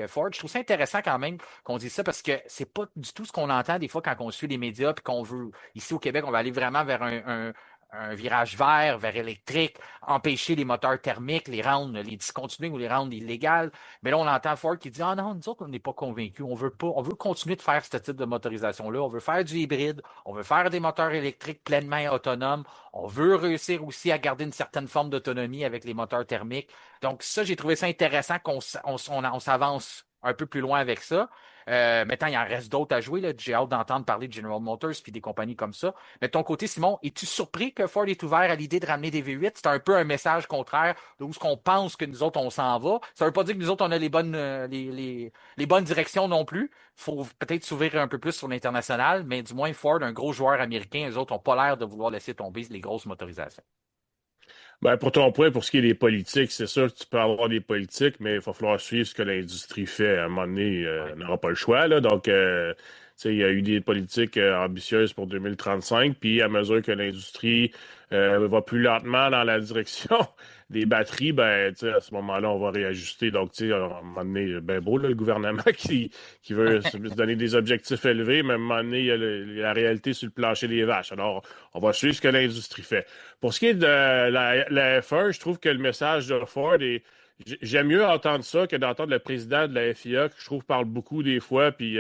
B: Ford. Je trouve ça intéressant quand même qu'on dise ça parce que c'est pas du tout ce qu'on entend des fois quand on suit les médias puis qu'on veut, ici au Québec, on va aller vraiment vers un virage vert, vers électrique, empêcher les moteurs thermiques, les rendre, les discontinuer ou les rendre illégales. Mais là, on entend Ford qui dit, ah non, nous autres, on n'est pas convaincus. On veut pas, on veut continuer de faire ce type de motorisation-là. On veut faire du hybride. On veut faire des moteurs électriques pleinement autonomes. On veut réussir aussi à garder une certaine forme d'autonomie avec les moteurs thermiques. Donc, ça, j'ai trouvé ça intéressant qu'on s'avance un peu plus loin avec ça. Maintenant, il en reste d'autres à jouer. Là. J'ai hâte d'entendre parler de General Motors puis des compagnies comme ça. Mais de ton côté, Simon, es-tu surpris que Ford est ouvert à l'idée de ramener des V8? C'est un peu un message contraire de où ce qu'on pense que nous autres, on s'en va. Ça veut pas dire que nous autres, on a les bonnes directions non plus. Il faut peut-être s'ouvrir un peu plus sur l'international, mais du moins, Ford, un gros joueur américain, eux autres n'ont pas l'air de vouloir laisser tomber les grosses motorisations.
D: Ben, pour ton point, pour ce qui est des politiques, c'est sûr que tu peux avoir des politiques, mais il va falloir suivre ce que l'industrie fait. À un moment donné, on n'aura pas le choix. Là. Donc, tu sais, il y a eu des politiques ambitieuses pour 2035, puis à mesure que l'industrie va plus lentement dans la direction des batteries, ben, tu sais, à ce moment-là, on va réajuster. Donc, tu sais, à un moment donné, ben beau, là, le gouvernement qui veut se donner des objectifs élevés, mais à un moment donné, il y a la réalité sur le plancher des vaches. Alors, on va suivre ce que l'industrie fait. Pour ce qui est de la F1, je trouve que le message de Ford est... J'aime mieux entendre ça que d'entendre le président de la FIA, que je trouve parle beaucoup des fois, puis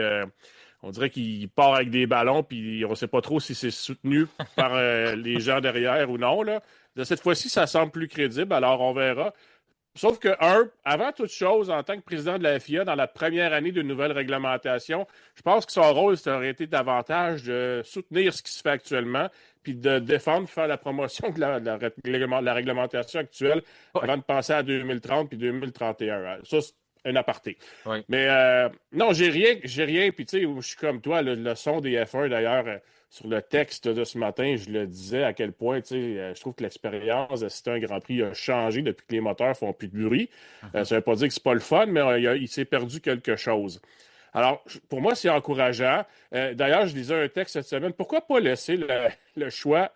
D: on dirait qu'il part avec des ballons, puis on ne sait pas trop si c'est soutenu par les gens derrière ou non. Là. De cette fois-ci, ça semble plus crédible, alors on verra. Sauf que, avant toute chose, en tant que président de la FIA, dans la première année de nouvelle réglementation, je pense que son rôle, ça aurait été davantage de soutenir ce qui se fait actuellement, puis de défendre, faire la promotion de la réglementation actuelle avant de penser à 2030 puis 2031. Ça, c'est un aparté.
B: Oui.
D: Mais non, j'ai rien. Puis tu sais, je suis comme toi, le son des F1 d'ailleurs, sur le texte de ce matin, je le disais à quel point, tu sais, je trouve que l'expérience d'assister à un Grand Prix a changé depuis que les moteurs font plus de bruit. Ça ne veut pas dire que c'est pas le fun, mais il s'est perdu quelque chose. Alors, pour moi, c'est encourageant. D'ailleurs, je lisais un texte cette semaine. Pourquoi pas laisser le choix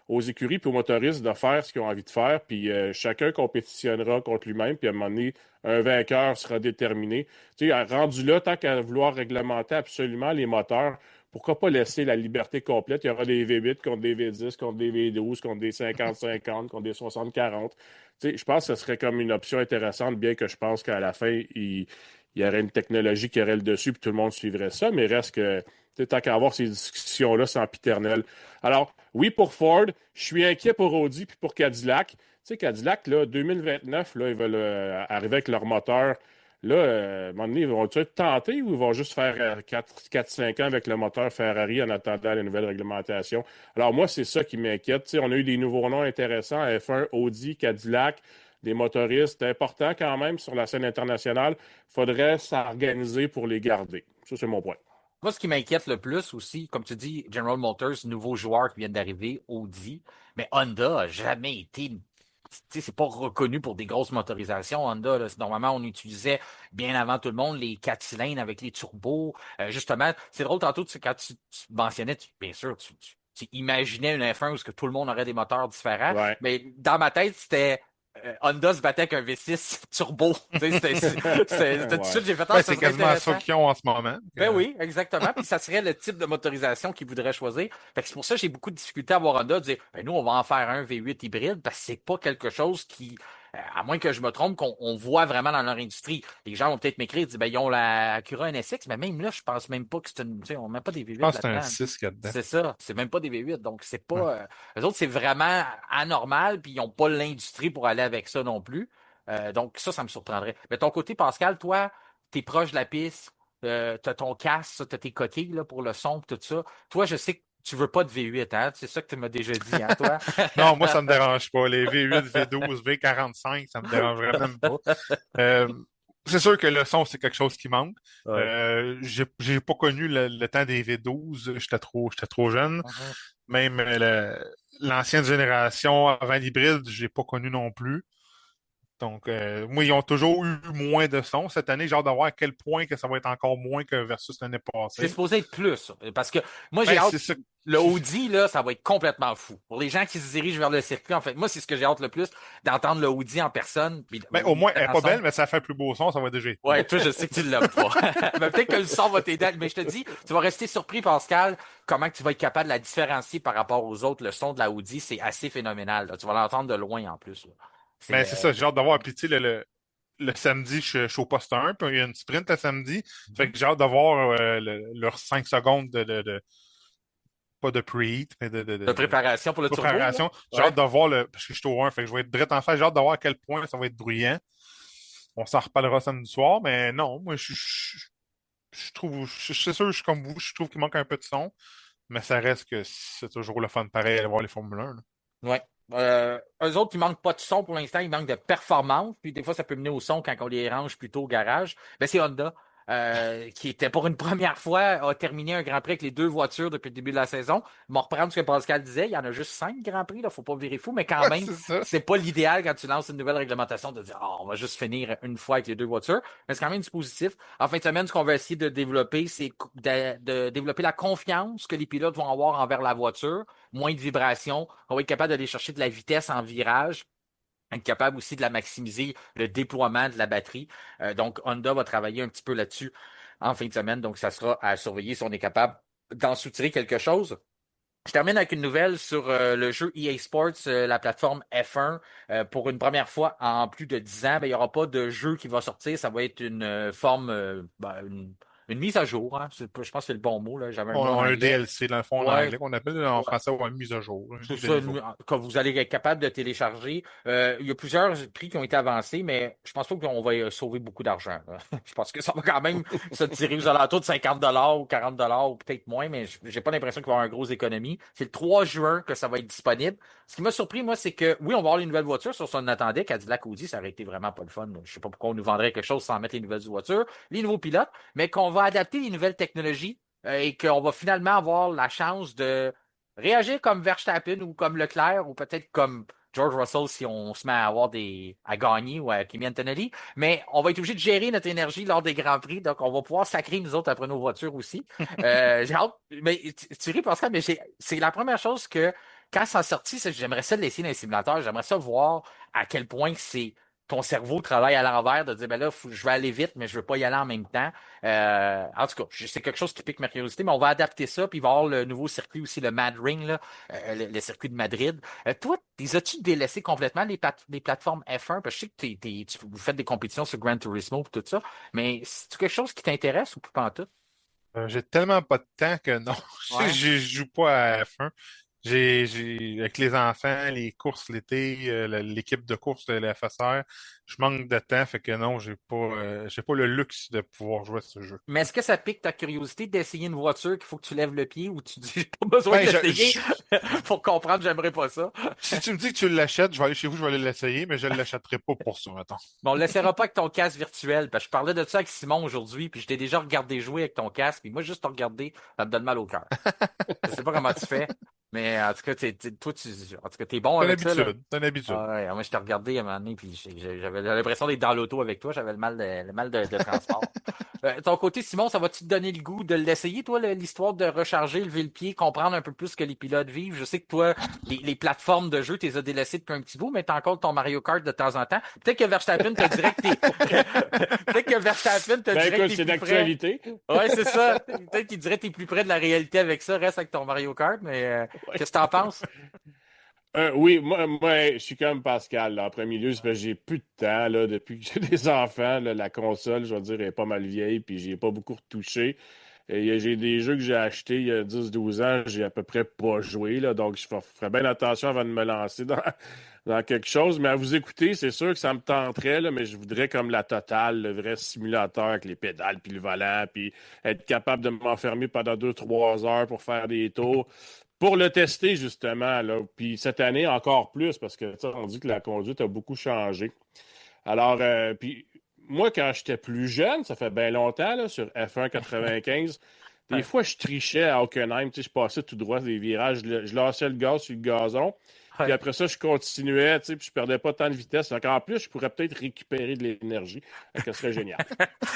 D: aux écuries et aux motoristes de faire ce qu'ils ont envie de faire, puis chacun compétitionnera contre lui-même, puis à un moment donné, un vainqueur sera déterminé. Tu sais, rendu là, tant qu'à vouloir réglementer absolument les moteurs, pourquoi pas laisser la liberté complète? Il y aura des V8 contre des V10, contre des V12, contre des 50-50, contre des 60-40. Tu sais, je pense que ce serait comme une option intéressante, bien que je pense qu'à la fin, il y aurait une technologie qui aurait le dessus, puis tout le monde suivrait ça, mais reste que, tant qu'à avoir ces discussions-là, c'est empiternel. Alors, oui, pour Ford, je suis inquiet pour Audi puis pour Cadillac. Tu sais, Cadillac, là, 2029, là, ils veulent arriver avec leur moteur. Là, à un moment donné, ils vont-ils être tentés ou ils vont juste faire 4-5 ans avec le moteur Ferrari en attendant la nouvelle réglementation? Alors, moi, c'est ça qui m'inquiète. Tu sais, on a eu des nouveaux noms intéressants, F1, Audi, Cadillac, des motoristes importants quand même sur la scène internationale. Il faudrait s'organiser pour les garder. Ça, c'est mon point.
B: Moi, ce qui m'inquiète le plus aussi, comme tu dis, General Motors, nouveaux joueurs qui viennent d'arriver, Audi, mais Honda n'a jamais été. C'est pas reconnu pour des grosses motorisations. Honda, là, normalement, on utilisait bien avant tout le monde les 4 cylindres avec les turbos. Justement, c'est drôle tantôt, quand tu mentionnais, bien sûr, tu imaginais une F1 où tout le monde aurait des moteurs différents.
D: Ouais.
B: Mais dans ma tête, c'était Honda se battait avec un V6 turbo. Tout de suite, j'ai fait
C: c'est quasiment ça qu'ils ont en ce moment.
B: Ben oui, exactement. Puis ça serait le type de motorisation qu'ils voudraient choisir. Fait que c'est pour ça que j'ai beaucoup de difficultés à voir Honda dire ben nous, on va en faire un V8 hybride parce que c'est pas quelque chose qui, à moins que je me trompe, qu'on voit vraiment dans leur industrie. Les gens vont peut-être m'écrire et dire ben ils ont la Acura NSX, mais même là, je pense même pas que c'est une. Tu sais, on met pas des V8
C: Je pense que
B: là-dedans.
C: c'est un 6 qu'il y a dedans.
B: C'est ça. C'est même pas des V8. Donc c'est pas. Eux autres, c'est vraiment anormal, puis ils n'ont pas l'industrie pour aller avec ça non plus. Donc ça me surprendrait. Mais ton côté, Pascal, toi, t'es proche de la piste. T'as ton casque, t'as tes coquilles là, pour le son, tout ça. Toi, je sais que tu veux pas de V8, hein? C'est ça que tu m'as déjà dit, hein, toi?
C: Non, moi, ça me dérange pas. Les V8, V12, V45, ça me dérangerait même pas. C'est sûr que le son, c'est quelque chose qui manque.
B: Ouais.
C: J'ai pas connu le temps des V12. J'étais trop jeune. Même l'ancienne génération avant l'hybride, j'ai pas connu non plus. Donc, moi, ils ont toujours eu moins de son. Cette année, j'ai hâte de voir à quel point que ça va être encore moins que versus l'année
B: C'est
C: passée.
B: supposé être plus. Parce que moi, j'ai hâte.
C: C'est ça.
B: Le Audi, là, ça va être complètement fou. Pour les gens qui se dirigent vers le circuit, en fait, moi, c'est ce que j'ai hâte le plus, d'entendre le Audi en personne. Puis,
C: Mais au moins, elle est pas belle, mais ça fait plus beau son, ça va déjà être cool.
B: Ouais, toi, je sais que tu l'aimes pas. Mais peut-être que le son va t'aider. Mais je te dis, tu vas rester surpris, Pascal, comment que tu vas être capable de la différencier par rapport aux autres. Le son de la Audi, c'est assez phénoménal, là. Tu vas l'entendre de loin, en plus, là.
C: Mais c'est ça, j'ai hâte d'avoir. Puis tu sais, le samedi, je suis au poste 1, puis il y a une sprint le samedi. Fait que j'ai hâte d'avoir leurs 5 secondes pas de preheat, mais
B: de préparation pour le turbo, là.
C: préparation. J'ai
B: Ouais.
C: hâte de voir parce que je suis au 1, fait que je vais être direct en face. J'ai hâte de voir à quel point ça va être bruyant. On s'en reparlera samedi soir, mais non, moi, je trouve, c'est sûr, je suis comme vous, je trouve qu'il manque un peu de son, mais ça reste que c'est toujours le fun pareil d'aller voir les Formule 1. Là.
B: Ouais. Eux autres, ils manquent pas de son pour l'instant, ils manquent de performance. Puis des fois, ça peut mener au son quand on les range plutôt au garage. Ben, c'est Honda, qui était pour une première fois, a terminé un Grand Prix avec les 2 voitures depuis le début de la saison. On va reprendre ce que Pascal disait, il y en a juste 5 Grands Prix, là, faut pas virer fou, mais quand même,
C: C'est ça.
B: c'est pas l'idéal quand tu lances une nouvelle réglementation de dire, on va juste finir une fois avec les 2 voitures. Mais c'est quand même du positif. En fin de semaine, ce qu'on va essayer de développer, c'est de développer la confiance que les pilotes vont avoir envers la voiture, moins de vibrations. On va être capable d'aller chercher de la vitesse en virage, être capable aussi de la maximiser, le déploiement de la batterie. Donc, Honda va travailler un petit peu là-dessus en fin de semaine. Donc, ça sera à surveiller si on est capable d'en soutirer quelque chose. Je termine avec une nouvelle sur le jeu EA Sports, la plateforme F1. Pour une première fois en plus de 10 ans, ben, il n'y aura pas de jeu qui va sortir. Ça va être une forme, une mise à jour. Hein. Je pense que c'est le bon mot. Là. J'avais un mot en
C: On a un
B: anglais.
C: DLC dans le fond en
B: Ouais,
C: anglais qu'on appelle en
B: ouais.
C: français une mise à jour. Une
B: C'est
C: mise
B: ça,
C: à jour.
B: que vous allez être capable de télécharger. Il y a plusieurs prix qui ont été avancés, mais je pense pas qu'on va sauver beaucoup d'argent. Là. Je pense que ça va quand même se tirer aux alentours de 50 $ ou 40 $ ou peut-être moins, mais j'ai pas l'impression qu'il va y avoir une grosse économie. C'est le 3 juin que ça va être disponible. Ce qui m'a surpris, moi, c'est que oui, on va avoir les nouvelles voitures sur ce qu'on attendait. Cadillac Audi, ça aurait été vraiment pas le fun. Je sais pas pourquoi on nous vendrait quelque chose sans mettre les nouvelles voitures, les nouveaux pilotes, mais qu'on va adapter les nouvelles technologies et qu'on va finalement avoir la chance de réagir comme Verstappen ou comme Leclerc ou peut-être comme George Russell si on se met à avoir à gagner ou à Kimi Antonelli. Mais on va être obligé de gérer notre énergie lors des Grands Prix. Donc, on va pouvoir sacrer nous autres après nos voitures aussi. J'ai hâte. Mais tu ris, Pascal, mais c'est la première chose que quand ça sorti, j'aimerais ça le laisser dans les simulateurs. J'aimerais ça voir à quel point c'est ton cerveau travaille à l'envers de dire ben là, je vais aller vite, mais je veux pas y aller en même temps. En tout cas, c'est quelque chose qui pique ma curiosité, mais on va adapter ça, puis il va y avoir le nouveau circuit aussi, le Mad Ring, là, le circuit de Madrid. Toi, as-tu délaissé complètement les plateformes F1? Parce que je sais que vous faites des compétitions sur Gran Turismo et tout ça, mais c'est quelque chose qui t'intéresse ou pas en tout?
C: J'ai tellement pas de temps que non.
B: Ouais.
C: Je joue pas à F1. Avec les enfants, les courses l'été, l'équipe de course de la FSR, je manque de temps, fait que non, j'ai pas le luxe de pouvoir jouer à ce jeu.
B: Mais est-ce que ça pique ta curiosité d'essayer une voiture qu'il faut que tu lèves le pied ou tu dis j'ai pas besoin
C: Ben,
B: de l'essayer pour comprendre j'aimerais pas ça?
C: si tu me dis que tu l'achètes, je vais aller chez vous, je vais aller l'essayer, mais je ne l'achèterai pas pour ça, attends.
B: Mais on le laissera pas avec ton casque virtuel. Parce que je parlais de ça avec Simon aujourd'hui, puis je t'ai déjà regardé jouer avec ton casque, puis moi, juste te regarder, ça me donne mal au cœur. Je sais pas comment tu fais, mais en tout cas, toi, en tout cas, t'es bon
C: C'est une
B: avec ça, là.
C: habitude, c'est une habitude.
B: Ah ouais, moi, je t'ai regardé à un moment donné, puis j'avais l'impression d'être dans l'auto avec toi, j'avais le mal de transport. Ton côté, Simon, ça va-tu te donner le goût de l'essayer, toi, l'histoire de recharger, lever le pied, comprendre un peu plus ce que les pilotes vivent? Je sais que toi, les plateformes de jeu, tu les as délaissées depuis un petit bout, mais t'as encore ton Mario Kart de temps en temps. Peut-être que Verstappen te dirait que peut-être que Verstappen te dirait que
D: écoute, c'est
B: t'es plus près.
D: d'actualité.
B: Ouais, c'est ça. Peut-être qu'il dirait que t'es plus près de la réalité avec ça, reste avec ton Mario Kart, mais
D: Ouais.
B: qu'est-ce que t'en penses?
D: Oui, moi, je suis comme Pascal, là, en premier lieu, c'est parce que j'ai plus de temps, là, depuis que j'ai des enfants, là, la console, je vais dire, est pas mal vieille, puis j'ai pas beaucoup retouché. Et j'ai des jeux que j'ai achetés il y a 10-12 ans, j'ai à peu près pas joué, là, donc je ferais bien attention avant de me lancer dans quelque chose. Mais à vous écouter, c'est sûr que ça me tenterait, là, mais je voudrais comme la totale, le vrai simulateur avec les pédales, puis le volant, puis être capable de m'enfermer pendant 2-3 heures pour faire des tours. Pour le tester, justement, là. Puis cette année, encore plus, parce que, tu sais, on dit que la conduite a beaucoup changé. Alors, puis moi, quand j'étais plus jeune, ça fait bien longtemps, là, sur F1 95, des
B: Ouais.
D: fois, je trichais à Hockenheim, tu sais, je passais tout droit des virages, je lâchais le gaz sur le gazon, puis
B: Ouais.
D: après ça, je continuais, tu sais, puis je perdais pas tant de vitesse. Donc, en plus, je pourrais peut-être récupérer de l'énergie, ce serait génial.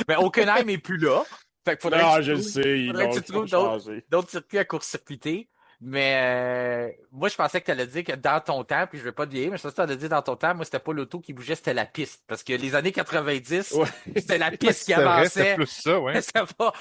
B: Mais Hockenheim est plus là. Fait qu'il
D: Non, je le sais,
B: faudrait que tu
D: ils ont
B: trouves
D: changé.
B: d'autres circuits à court-circuiter. Mais moi, je pensais que tu allais dire que dans ton temps, puis je vais pas te vieillir, mais je pensais que tu allais dire dans ton temps, moi, c'était pas l'auto qui bougeait, c'était la piste. Parce que les années 90,
D: Ouais.
B: c'était la
C: Ouais,
B: piste qui
C: c'est vrai, c'était
B: avançait.
C: plus ça, ouais.
B: Ça va.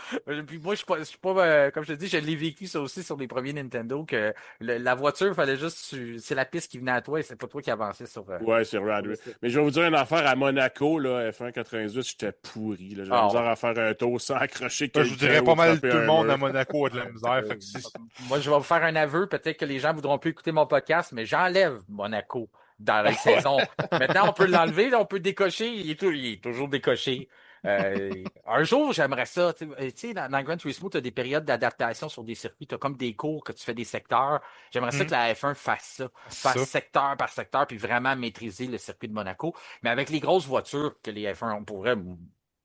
B: Puis moi, je suis pas comme je te dis, je l'ai vécu ça aussi sur les premiers Nintendo, que la voiture, fallait juste, c'est la piste qui venait à toi et c'est pas toi qui avançais
D: Ouais, c'est Rad
B: sur le
D: Race.
B: site.
D: Mais je vais vous dire une affaire à Monaco, là, F1 98, j'étais pourri. Là. J'avais la
B: Ah
D: misère
B: ouais.
D: à faire un tour sans accrocher
C: Moi, je vous
D: quelqu'un
C: dirais
D: ou
C: pas mal
D: frapper
C: tout le
D: un
C: monde à
D: mur.
C: Monaco a de la misère. Fait que
B: Moi, je vais vous faire un aveu. Peut-être que les gens voudront plus écouter mon podcast, mais j'enlève Monaco dans la saison. Maintenant, on peut l'enlever, là, on peut décocher. Il est toujours décoché. Un jour, j'aimerais ça. Tu sais, dans Gran Turismo, tu as des périodes d'adaptation sur des circuits. Tu as comme des cours que tu fais des secteurs. J'aimerais ça que la F1 fasse ça.
C: c'est
B: Fasse
C: ça.
B: secteur par secteur, puis vraiment maîtriser le circuit de Monaco. Mais avec les grosses voitures que les F1 ont pour vrai,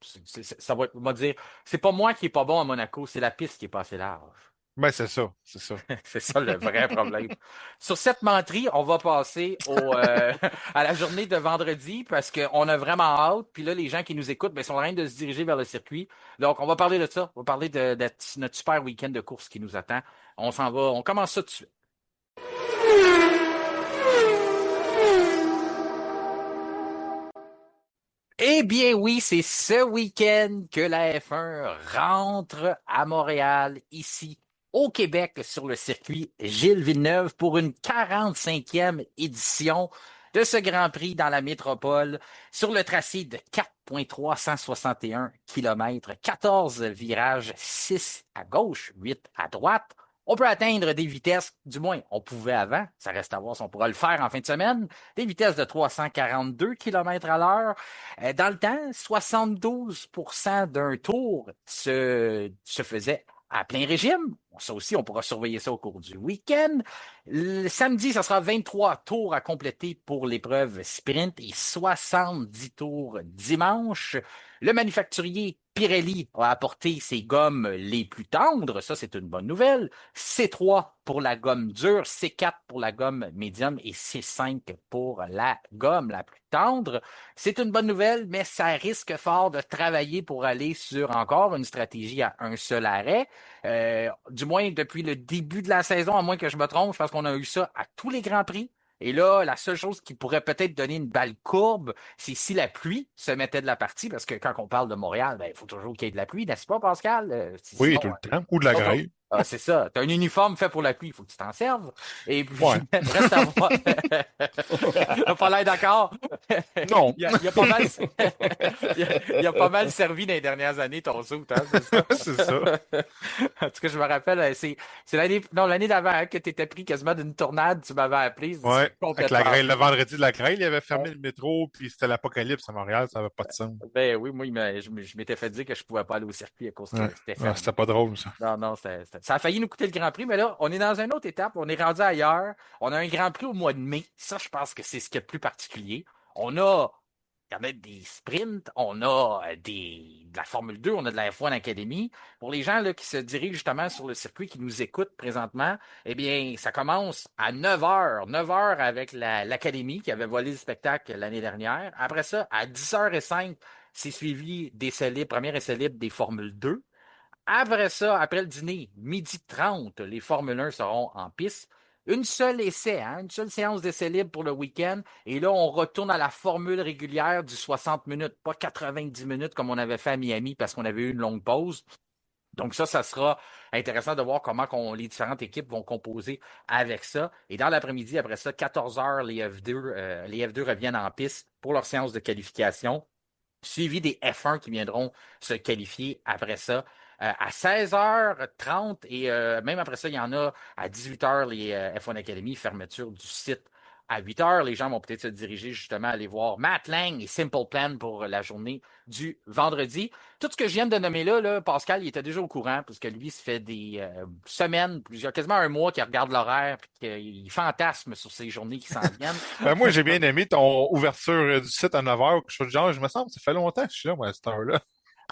B: ça va être, on va dire, c'est pas moi qui est pas bon à Monaco, c'est la piste qui est pas assez large.
C: Ben, c'est ça, c'est ça.
B: C'est ça le vrai problème. Sur cette menterie, on va passer à la journée de vendredi parce qu'on a vraiment hâte. Puis là, les gens qui nous écoutent ben, sont en train de se diriger vers le circuit. Donc, on va parler de ça. On va parler de notre super week-end de course qui nous attend. On s'en va. On commence ça tout de suite. Eh bien oui, c'est ce week-end que la F1 rentre à Montréal, ici au Québec, sur le circuit Gilles Villeneuve pour une 45e édition de ce Grand Prix dans la métropole sur le tracé de 4,361 km, 14 virages, 6 à gauche, 8 à droite. On peut atteindre des vitesses, du moins on pouvait avant, ça reste à voir si on pourra le faire en fin de semaine, des vitesses de 342 km à l'heure. Dans le temps, 72% d'un tour se faisait à plein régime. Ça aussi, on pourra surveiller ça au cours du week-end. Le samedi, ça sera 23 tours à compléter pour l'épreuve sprint et 70 tours dimanche. Le manufacturier Pirelli a apporté ses gommes les plus tendres. Ça, c'est une bonne nouvelle. C3 pour la gomme dure, C4 pour la gomme médium et C5 pour la gomme la plus tendre. C'est une bonne nouvelle, mais ça risque fort de travailler pour aller sur encore une stratégie à un seul arrêt. Du moins, depuis le début de la saison, à moins que je me trompe, je pense qu'on a eu ça à tous les Grands Prix. Et là, la seule chose qui pourrait peut-être donner une balle courbe, c'est si la pluie se mettait de la partie, parce que quand on parle de Montréal, ben, il faut toujours qu'il y ait de la pluie, n'est-ce pas, Pascal?
C: Oui,
B: Sinon,
C: tout le temps. Ou de la grêle.
B: c'est ça. Tu as un uniforme fait pour la pluie, il faut que tu t'en serves. Et puis,
C: Ouais.
B: reste à voir. T'as pas l'air d'accord?
C: Non.
B: Il y a pas mal, il a pas mal servi dans les dernières années, ton suit, hein, c'est ça?
C: C'est ça.
B: En tout cas, je me rappelle, c'est l'année d'avant hein, que tu étais pris quasiment d'une tornade, tu m'avais appelé.
C: Ouais. Avec
B: Complètement.
C: la grêle, le vendredi de la grêle, il avait fermé le métro, puis c'était l'apocalypse à Montréal, ça n'avait pas de sens.
B: Ben oui, moi, je m'étais fait dire que je pouvais pas aller au circuit à cause que
C: Ouais.
B: c'était fermé.
C: C'était pas drôle, ça.
B: Non, ça a failli nous coûter le Grand Prix, mais là, on est dans une autre étape, on est rendu ailleurs. On a un Grand Prix au mois de mai. Ça, je pense que c'est ce qui est le plus particulier. Il y en a des sprints, on a de la Formule 2, on a de la F1 Academy. Pour les gens là, qui se dirigent justement sur le circuit, qui nous écoutent présentement, eh bien, ça commence à 9h. 9h avec l'Académie qui avait volé le spectacle l'année dernière. Après ça, à 10h05, c'est suivi d'essais libres, premier essai libre des Formules 2. Après ça, après le dîner, 12h30, les Formule 1 seront en piste. Une seule essai, hein, une seule séance d'essai libre pour le week-end. Et là, on retourne à la formule régulière du 60 minutes, pas 90 minutes comme on avait fait à Miami parce qu'on avait eu une longue pause. Donc ça sera intéressant de voir comment les différentes équipes vont composer avec ça. Et dans l'après-midi, après ça, 14h, les F2 reviennent en piste pour leur séance de qualification, suivi des F1 qui viendront se qualifier après ça. À 16h30 et même après ça, il y en a à 18h, les F1 Academy, fermeture du site. À 8h, les gens vont peut-être se diriger justement aller voir Matt Lang et Simple Plan pour la journée du vendredi. Tout ce que je viens de nommer là, Pascal, il était déjà au courant parce que lui, ça fait des semaines, quasiment un mois qu'il regarde l'horaire et qu'il fantasme sur ces journées qui s'en viennent.
C: Ben, moi, j'ai bien aimé ton ouverture du site à 9h ou quelque chose du genre. Je me sens, ça fait longtemps que je suis là, moi, à cette heure-là.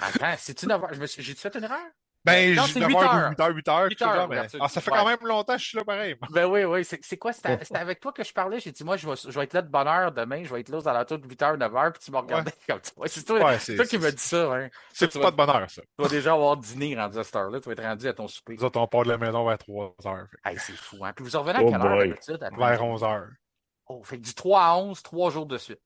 B: Attends, c'est-tu 9h? J'ai-tu fait une erreur?
C: Ben,
B: Non,
C: j'ai
B: c'est 8
C: 9h,
B: heures.
C: 8h, 8h,
B: 8
C: tout ça,
B: heures,
C: mais
B: ouverture.
C: ça fait
B: Ouais.
C: quand même longtemps que je suis là pareil.
B: Ben oui. C'est quoi? C'était avec toi que je parlais? J'ai dit, moi, je vais être là de bonne heure demain. Je vais être là aux alentours de 8h, 9h. Puis tu me
C: Ouais,
B: regardais comme ça. Ouais,
C: ouais,
B: c'est toi qui me dis ça. Hein. Toi,
C: c'est pas de bonheur, ça.
B: tu vas déjà avoir dîner rendu à cette heure-là. Tu vas être rendu à ton souper.
C: Nous autres, on part de la maison vers 3h.
B: Hey, c'est fou. Hein? Puis vous revenez à
D: Oh
B: quelle heure
D: boy.
B: d'habitude après une
C: Vers
B: journée?
C: 11h.
B: Oh, fait que du 3 à 11, 3 jours de suite.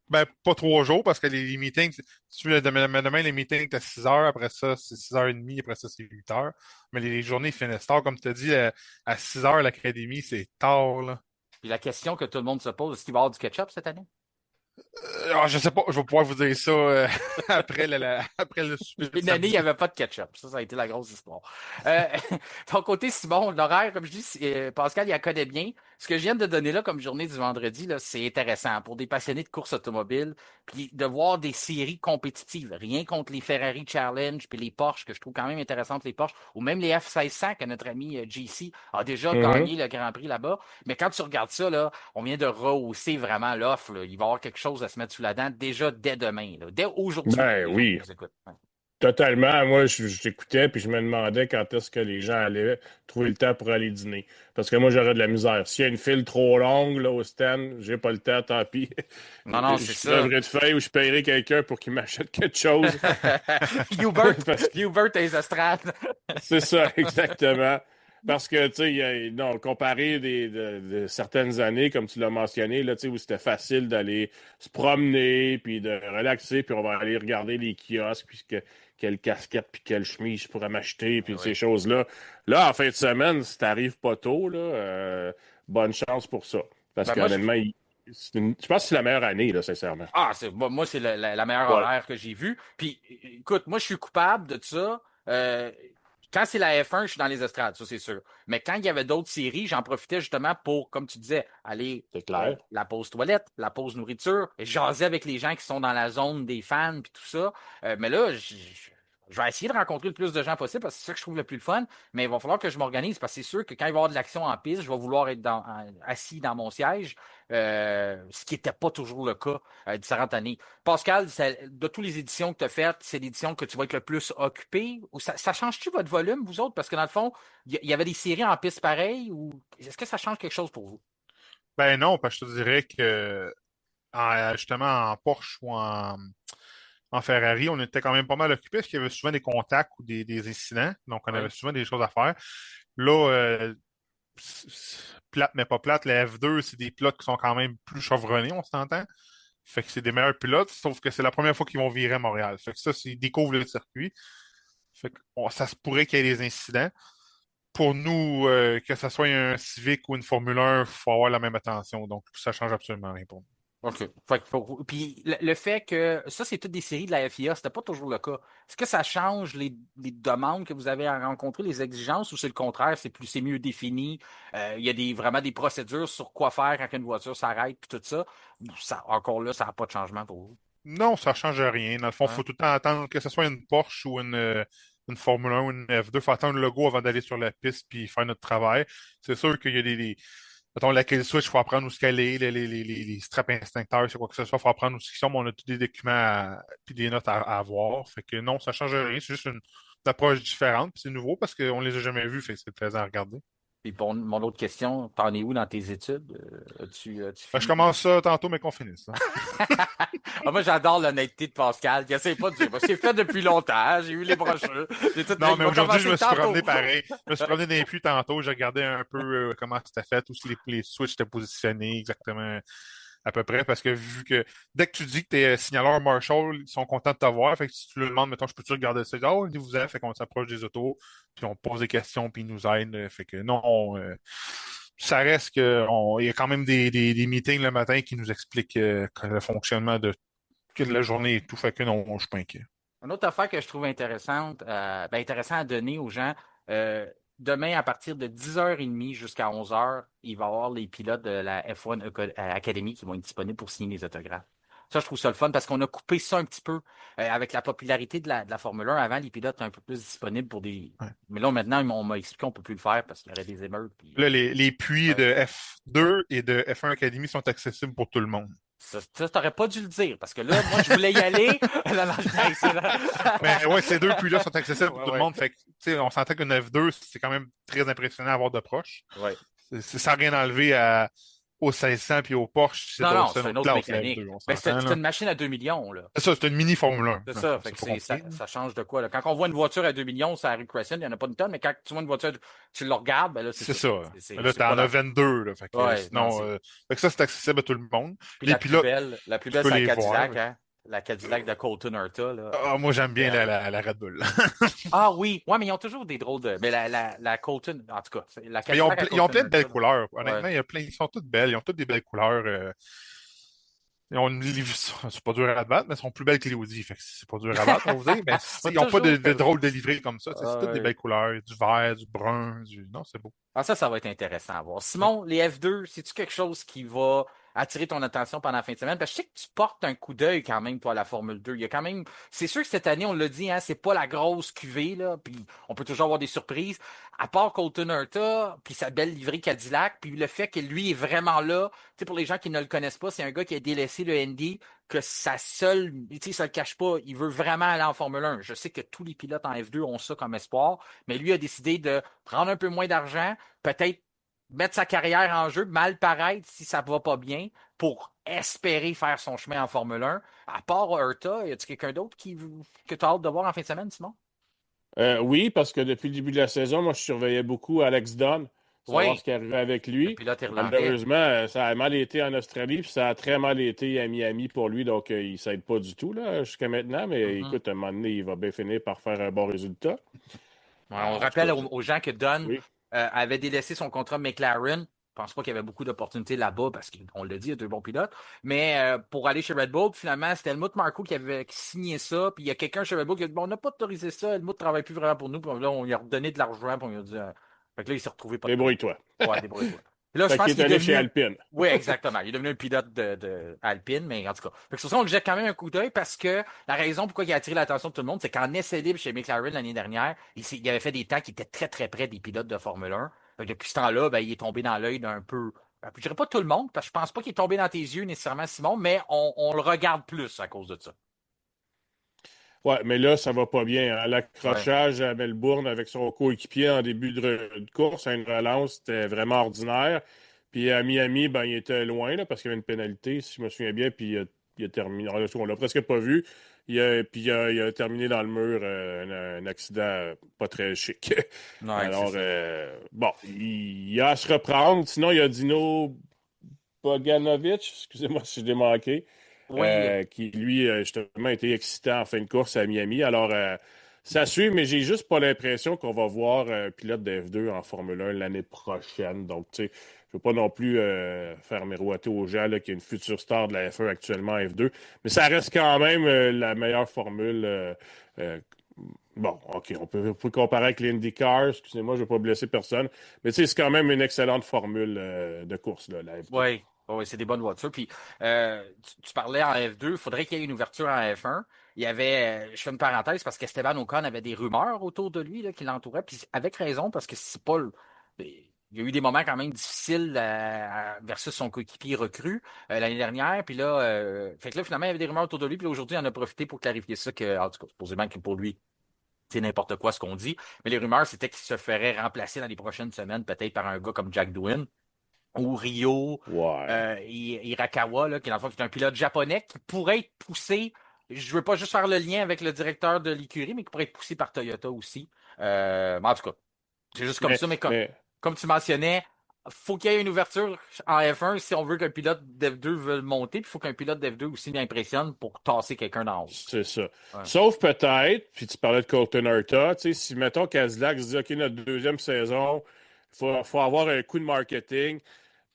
C: Ben, pas 3 jours, parce que les meetings, si tu veux, demain, les meetings, c'est à 6h, après ça, c'est 6h30, après ça, c'est 8h. Mais les journées finissent tard, comme tu as dit, à 6h, l'académie, c'est tard, là.
B: Puis la question que tout le monde se pose, est-ce qu'il va y avoir du ketchup cette année?
C: Je sais pas, je vais pouvoir vous dire ça après, après le souper de
B: Une année, il
C: samedi.
B: n'y avait pas de ketchup. Ça a été la grosse histoire. Euh, ton côté, Simon, l'horaire, comme je dis, Pascal, il la connaît bien. Ce que je viens de donner là comme journée du vendredi, là, c'est intéressant pour des passionnés de course automobile, puis de voir des séries compétitives. Rien contre les Ferrari Challenge, puis les Porsche, que je trouve quand même intéressantes, les Porsche, ou même les F1600 que notre ami JC a déjà gagné le Grand Prix là-bas. Mais quand tu regardes ça, là, on vient de rehausser vraiment l'offre. Là. Il va y avoir quelque chose à se mettre sous la dent déjà dès demain. Là. Dès aujourd'hui.
D: Ben
B: Les gens qui
D: oui.
B: nous écoutent. Ouais.
D: Totalement. Moi, j'écoutais puis je me demandais quand est-ce que les gens allaient trouver le temps pour aller dîner. Parce que moi, j'aurais de la misère. S'il y a une file trop longue là, au stand, j'ai pas le temps, tant pis.
B: Non, c'est
D: Je
B: ça.
D: crèverai de faim ou je paierai quelqu'un pour qu'il m'achète quelque chose.
B: Hubert,
D: Parce que
B: Hubert et les estrades.
D: c'est ça, exactement. Parce que, tu sais, non, comparé de certaines années, comme tu l'as mentionné, là, tu sais, où c'était facile d'aller se promener, puis de relaxer, puis on va aller regarder les kiosques, puis quelle casquette, puis quelle chemise je pourrais m'acheter, puis ces
B: Oui.
D: choses-là. Là, en fin de semaine, si t'arrives pas tôt, là, bonne chance pour ça. Parce
B: Ben moi, je...
D: qu'honnêtement, je pense que c'est la meilleure année, là, sincèrement.
B: moi, c'est la meilleure
D: Ouais.
B: horaire que j'ai vue. Puis, écoute, moi, je suis coupable de ça. Quand c'est la F1, je suis dans les estrades, ça, c'est sûr. Mais quand il y avait d'autres séries, j'en profitais justement pour, comme tu disais, aller
D: C'est clair.
B: la pause toilette, la pause nourriture, et jaser avec les gens qui sont dans la zone des fans, puis tout ça. Mais là, je vais essayer de rencontrer le plus de gens possible parce que c'est ça que je trouve le plus le fun. Mais il va falloir que je m'organise parce que c'est sûr que quand il va y avoir de l'action en piste, je vais vouloir être assis dans mon siège, ce qui n'était pas toujours le cas différentes années. Pascal, de toutes les éditions que tu as faites, c'est l'édition que tu vas être le plus occupé? Ou ça change-tu votre volume, vous autres? Parce que dans le fond, il y avait des séries en piste pareilles ou est-ce que ça change quelque chose pour vous?
C: Ben non, parce que je te dirais que justement en Porsche ou en Ferrari, on était quand même pas mal occupés parce qu'il y avait souvent des contacts ou des incidents. Donc, on
B: Oui.
C: avait souvent des choses à faire. Là, plate mais pas plate, les F2, c'est des pilotes qui sont quand même plus chevronnés, on s'entend. Fait que c'est des meilleurs pilotes, sauf que c'est la première fois qu'ils vont virer à Montréal. Fait que ça, ils découvrent le circuit. Fait que ça se pourrait qu'il y ait des incidents. Pour nous, que ce soit un Civic ou une Formule 1, il faut avoir la même attention. Donc, ça change absolument rien pour nous.
B: OK. Puis le fait que ça, c'est toutes des séries de la FIA, c'était pas toujours le cas. Est-ce que ça change les demandes que vous avez à rencontrer, les exigences, ou c'est le contraire, c'est mieux défini? Il y a vraiment des procédures sur quoi faire quand une voiture s'arrête, puis tout ça. Encore là, ça n'a pas de changement pour vous.
C: Non, ça change rien. Dans le fond, il
B: Hein?
C: faut tout le temps attendre que ce soit une Porsche ou une Formule 1 ou une F2. Il faut attendre le logo avant d'aller sur la piste puis faire notre travail. C'est sûr qu'il y a mettons, la kill switch, il faut apprendre où ce qu'elle est, les straps instincteurs, c'est quoi que ce soit, il faut apprendre où ce qu'ils sont, mais on a tous des documents puis des notes à avoir. Fait que non, ça change rien. C'est juste une approche différente. Puis c'est nouveau parce qu'on les a jamais vus, fait que c'est plaisant à regarder.
B: Puis pour mon autre question, t'en es où dans tes études? As-tu
C: Fait que je
B: fini?
C: commence ça tantôt, mais qu'on finisse, hein.
B: Moi, j'adore l'honnêteté de Pascal. Il essaie pas de dire, bah, c'est fait depuis longtemps, j'ai eu les brochures.
C: Non, mais
B: Il va
C: aujourd'hui, je
B: commencer
C: me suis
B: tantôt.
C: promené pareil. Je me suis promené dans les puits tantôt. J'ai regardé un peu comment c'était fait, où les switches étaient positionnés exactement à peu près. Parce que vu que dès que tu dis que tu es signaleur Marshall, ils sont contents de te voir. Fait que si tu leur demandes, mettons, je peux-tu regarder ça? Oh, vous avez, fait qu'on s'approche des autos, puis on pose des questions, puis ils nous aident. Fait que non, ça reste que il y a quand même des meetings le matin qui nous expliquent le fonctionnement de la journée et tout. Fait que non, je suis pas inquiet.
B: Une autre affaire que je trouve intéressante, intéressant à donner aux gens, demain, à partir de 10h30 jusqu'à 11h, il va y avoir les pilotes de la F1 Academy qui vont être disponibles pour signer les autographes. Ça, je trouve ça le fun parce qu'on a coupé ça un petit peu avec la popularité de la Formule 1. Avant, les pilotes étaient un peu plus disponibles pour des.
C: Ouais.
B: Mais là, maintenant, on m'a expliqué qu'on ne peut plus le faire parce qu'il y aurait des émeutes. Puis...
C: Là, les puits
B: Ouais.
C: de F2 et de F1 Academy sont accessibles pour tout le monde.
B: Ça, t'aurais pas dû le dire, parce que là, moi, je voulais y aller. Non, non,
C: Mais ouais, ces deux puits-là sont accessibles pour
B: Ouais,
C: tout le
B: ouais.
C: monde. Fait que, tu sais, on s'entend qu'une F2, c'est quand même très impressionnant à voir de proche.
B: Ouais.
C: C'est sans rien enlever au 1600 puis au Porsche,
B: Non, non, c'est
C: une
B: une
C: autre
B: autre
C: classe, la
B: mécanique.
C: F2, on
B: Mais
C: s'entend,
B: c'est
C: là.
B: une machine à 2 millions, là.
C: C'est ça, c'est une mini Formule 1.
B: C'est
C: là.
B: ça. Fait
C: C'est
B: que
C: pas compliqué.
B: ça change de quoi, là. Quand on voit une voiture à 2 millions, c'est à Rue Crescent, il n'y en a pas une tonne, mais quand tu vois une voiture, tu le regardes, ben là, c'est
C: C'est
B: ça.
C: ça.
B: C'est
C: Là,
B: c'est pas
C: t'en as 22, là. Fait que
B: Ouais, non,
C: sinon, fait que ça, c'est accessible à tout le monde.
B: Puis
C: Les pilotes,
B: la plus
C: tu
B: belle,
C: peux
B: c'est la
C: les voir.
B: Cadillac, hein. La Cadillac de Colton Herta, là.
C: Ah, moi, j'aime bien
B: Belle.
C: la Red Bull.
B: Ah oui, ouais, mais ils ont toujours des drôles de. Mais la Colton, en tout cas, la
C: Mais ils ont,
B: Cadillac à
C: ils ont
B: Colton
C: plein de belles
B: Herta,
C: couleurs.
B: là. Ouais.
C: Honnêtement, ils sont toutes belles. Ils ont toutes des belles couleurs. Ils ont c'est pas dur à battre, mais ils sont plus belles que les Audi. Fait que c'est pas dur à battre, on vous dit. Mais
B: On a
C: ils n'ont pas
B: toujours.
C: de drôle de livrée comme ça. C'est toutes des
B: Ouais.
C: belles couleurs. Du vert, du brun, Non, c'est beau.
B: Ah, ça va être intéressant à voir. Simon, les F2, c'est-tu quelque chose qui va attirer ton attention pendant la fin de semaine? Parce que je sais que tu portes un coup d'œil quand même, toi, à la Formule 2. Il y a quand même. C'est sûr que cette année, on l'a dit, hein, c'est pas la grosse cuvée, là. Puis on peut toujours avoir des surprises. À part Colton Herta, puis sa belle livrée Cadillac, puis le fait que lui est vraiment là. Tu sais, pour les gens qui ne le connaissent pas, c'est un gars qui a délaissé le Indy, que sa seule. Tu sais, ça le cache pas. Il veut vraiment aller en Formule 1. Je sais que tous les pilotes en F2 ont ça comme espoir, mais lui a décidé de prendre un peu moins d'argent, peut-être mettre sa carrière en jeu, mal paraître si ça ne va pas bien, pour espérer faire son chemin en Formule 1. À part Herta, y a-t-il quelqu'un d'autre que tu as hâte de voir en fin de semaine, Simon?
D: Oui, parce que depuis le début de la saison, moi, je surveillais beaucoup Alex Dunn, savoir
B: Oui,
D: ce qui arrivait avec
B: le
D: lui.
B: pilote irlandais.
D: Malheureusement, ça a mal été en Australie, puis ça a très mal été à Miami pour lui, donc il ne s'aide pas du tout là, jusqu'à maintenant. Mais écoute, à un moment donné, il va bien finir par faire un bon résultat.
B: On
D: En
B: rappelle
D: tout cas,
B: aux gens que Dunn
D: oui.
B: avait délaissé son contrat McLaren. Je pense pas qu'il y avait beaucoup d'opportunités là-bas parce qu'on l'a dit, il y a deux bons pilotes. Mais pour aller chez Red Bull, finalement, c'était Helmut Marko qui avait signé ça. Puis il y a quelqu'un chez Red Bull qui a dit bon, on n'a pas autorisé ça, Helmut ne travaille plus vraiment pour nous. Puis là, on lui a redonné de l'argent. Puis on lui a dit. Fait que là, il s'est retrouvé pas de temps.
D: Débrouille-toi.
B: Ouais, débrouille-toi. Puis là, je
D: Fait
B: pense
D: qu'il
B: qu'il
D: est
B: est
D: allé chez
B: devenu.
D: Alpine.
B: Oui, exactement. Il est devenu un pilote de Alpine, mais en tout cas. Fait que sur ça, on lui jette quand même un coup d'œil parce que la raison pourquoi il a attiré l'attention de tout le monde, c'est qu'en essai libre chez McLaren l'année dernière, il avait fait des temps qui étaient très, très près des pilotes de Formule 1. Fait que depuis ce temps-là, ben, il est tombé dans l'œil d'un peu. Je dirais pas tout le monde, parce que je pense pas qu'il est tombé dans tes yeux nécessairement, Simon, mais on le regarde plus à cause de ça.
D: Ouais, mais là, ça va pas bien. Hein.
B: Ouais.
D: L'accrochage à Melbourne avec son coéquipier en début de course à une relance, c'était vraiment ordinaire. Puis à Miami, ben, il était loin là, parce qu'il y avait une pénalité, si je me souviens bien, puis il a terminé. On l'a presque pas vu. Puis il a terminé dans le mur, un accident pas très chic.
B: Ouais,
D: Alors,
B: c'est ça.
D: bon, il a à se reprendre. Sinon, il y a Dino Boganovic, excusez-moi si je l'ai manqué,
B: Oui,
D: qui, lui, justement, était excitant en fin de course à Miami. Alors, ça suit, mais j'ai juste pas l'impression qu'on va voir un pilote de F2 en Formule 1 l'année prochaine. Donc, tu sais, je veux pas non plus faire miroiter aux gens qu'il y a une future star de la F1 actuellement en F2, mais ça reste quand même la meilleure formule. Bon, OK, on peut comparer avec l'IndyCar. Excusez-moi, je ne veux pas blesser personne. Mais tu sais, c'est quand même une excellente formule de course, là, la F2.
B: oui. Oui, c'est des bonnes voitures. Puis, tu parlais en F2, il faudrait qu'il y ait une ouverture en F1. Il y avait, je fais une parenthèse parce qu'Esteban Ocon avait des rumeurs autour de lui là, qui l'entouraient. Puis, avec raison, parce que c'est pas. Il y a eu des moments quand même difficiles versus son coéquipier recru l'année dernière. Puis là, fait que là, finalement, il y avait des rumeurs autour de lui. Puis là, aujourd'hui, il en a profité pour clarifier ça, que, en tout cas, supposément que pour lui, c'est n'importe quoi ce qu'on dit. Mais les rumeurs, c'était qu'il se ferait remplacer dans les prochaines semaines, peut-être par un gars comme Jack Doohan ou Ryo
D: Ouais.
B: Hirakawa, là, qui, dans le fond, qui est un pilote japonais qui pourrait être poussé. Je veux pas juste faire le lien avec le directeur de l'écurie, mais qui pourrait être poussé par Toyota aussi. Mais en tout cas, c'est juste comme ça, mais
D: Mais
B: comme tu mentionnais, faut qu'il y ait une ouverture en F1 si on veut qu'un pilote d'F2 veuille monter, puis il faut qu'un pilote d'F2 aussi l'impressionne pour tasser quelqu'un d'en haut.
D: c'est ça.
B: Ouais.
D: Sauf peut-être, puis tu parlais de Colton Herta, tu sais, si, mettons, Cadillac se dit, OK, notre deuxième saison, faut avoir un coup de marketing.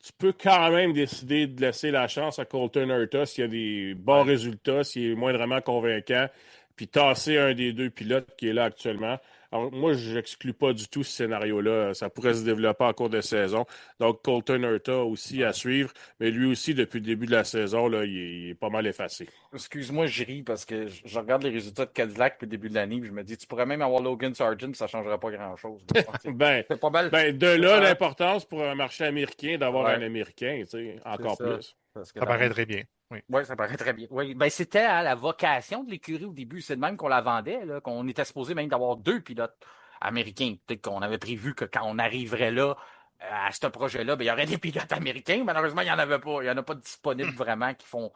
D: Tu peux quand même décider de laisser la chance à Colton Herta s'il y a des bons
B: Ouais.
D: résultats, s'il est moindrement convaincant, puis tasser un des deux pilotes qui est là actuellement. Alors, moi, je n'exclus pas du tout ce scénario-là. Ça pourrait se développer en cours de saison. Donc, Colton Herta aussi à suivre, mais lui aussi, depuis le début de la saison, là, il est pas mal effacé.
B: Excuse-moi, je ris parce que je regarde les résultats de Cadillac depuis le début de l'année et je me dis, tu pourrais même avoir Logan Sargent, ça ne changera pas grand-chose. C'est pas mal.
D: De là, l'importance pour un marché américain d'avoir
B: Ouais,
D: un Américain, tu sais,
B: c'est
D: encore
B: ça.
D: plus.
B: Parce que
C: Ça paraîtrait bien.
B: Oui, ça paraît très bien. Oui, ben, c'était la vocation de l'écurie au début. C'est de même qu'on la vendait, là, qu'on était supposé même d'avoir 2 pilotes américains. Peut-être qu'on avait prévu que quand on arriverait là, à ce projet-là, ben, il y aurait des pilotes américains. Malheureusement, il n'y en avait pas. Il n'y en a pas de disponibles vraiment qui font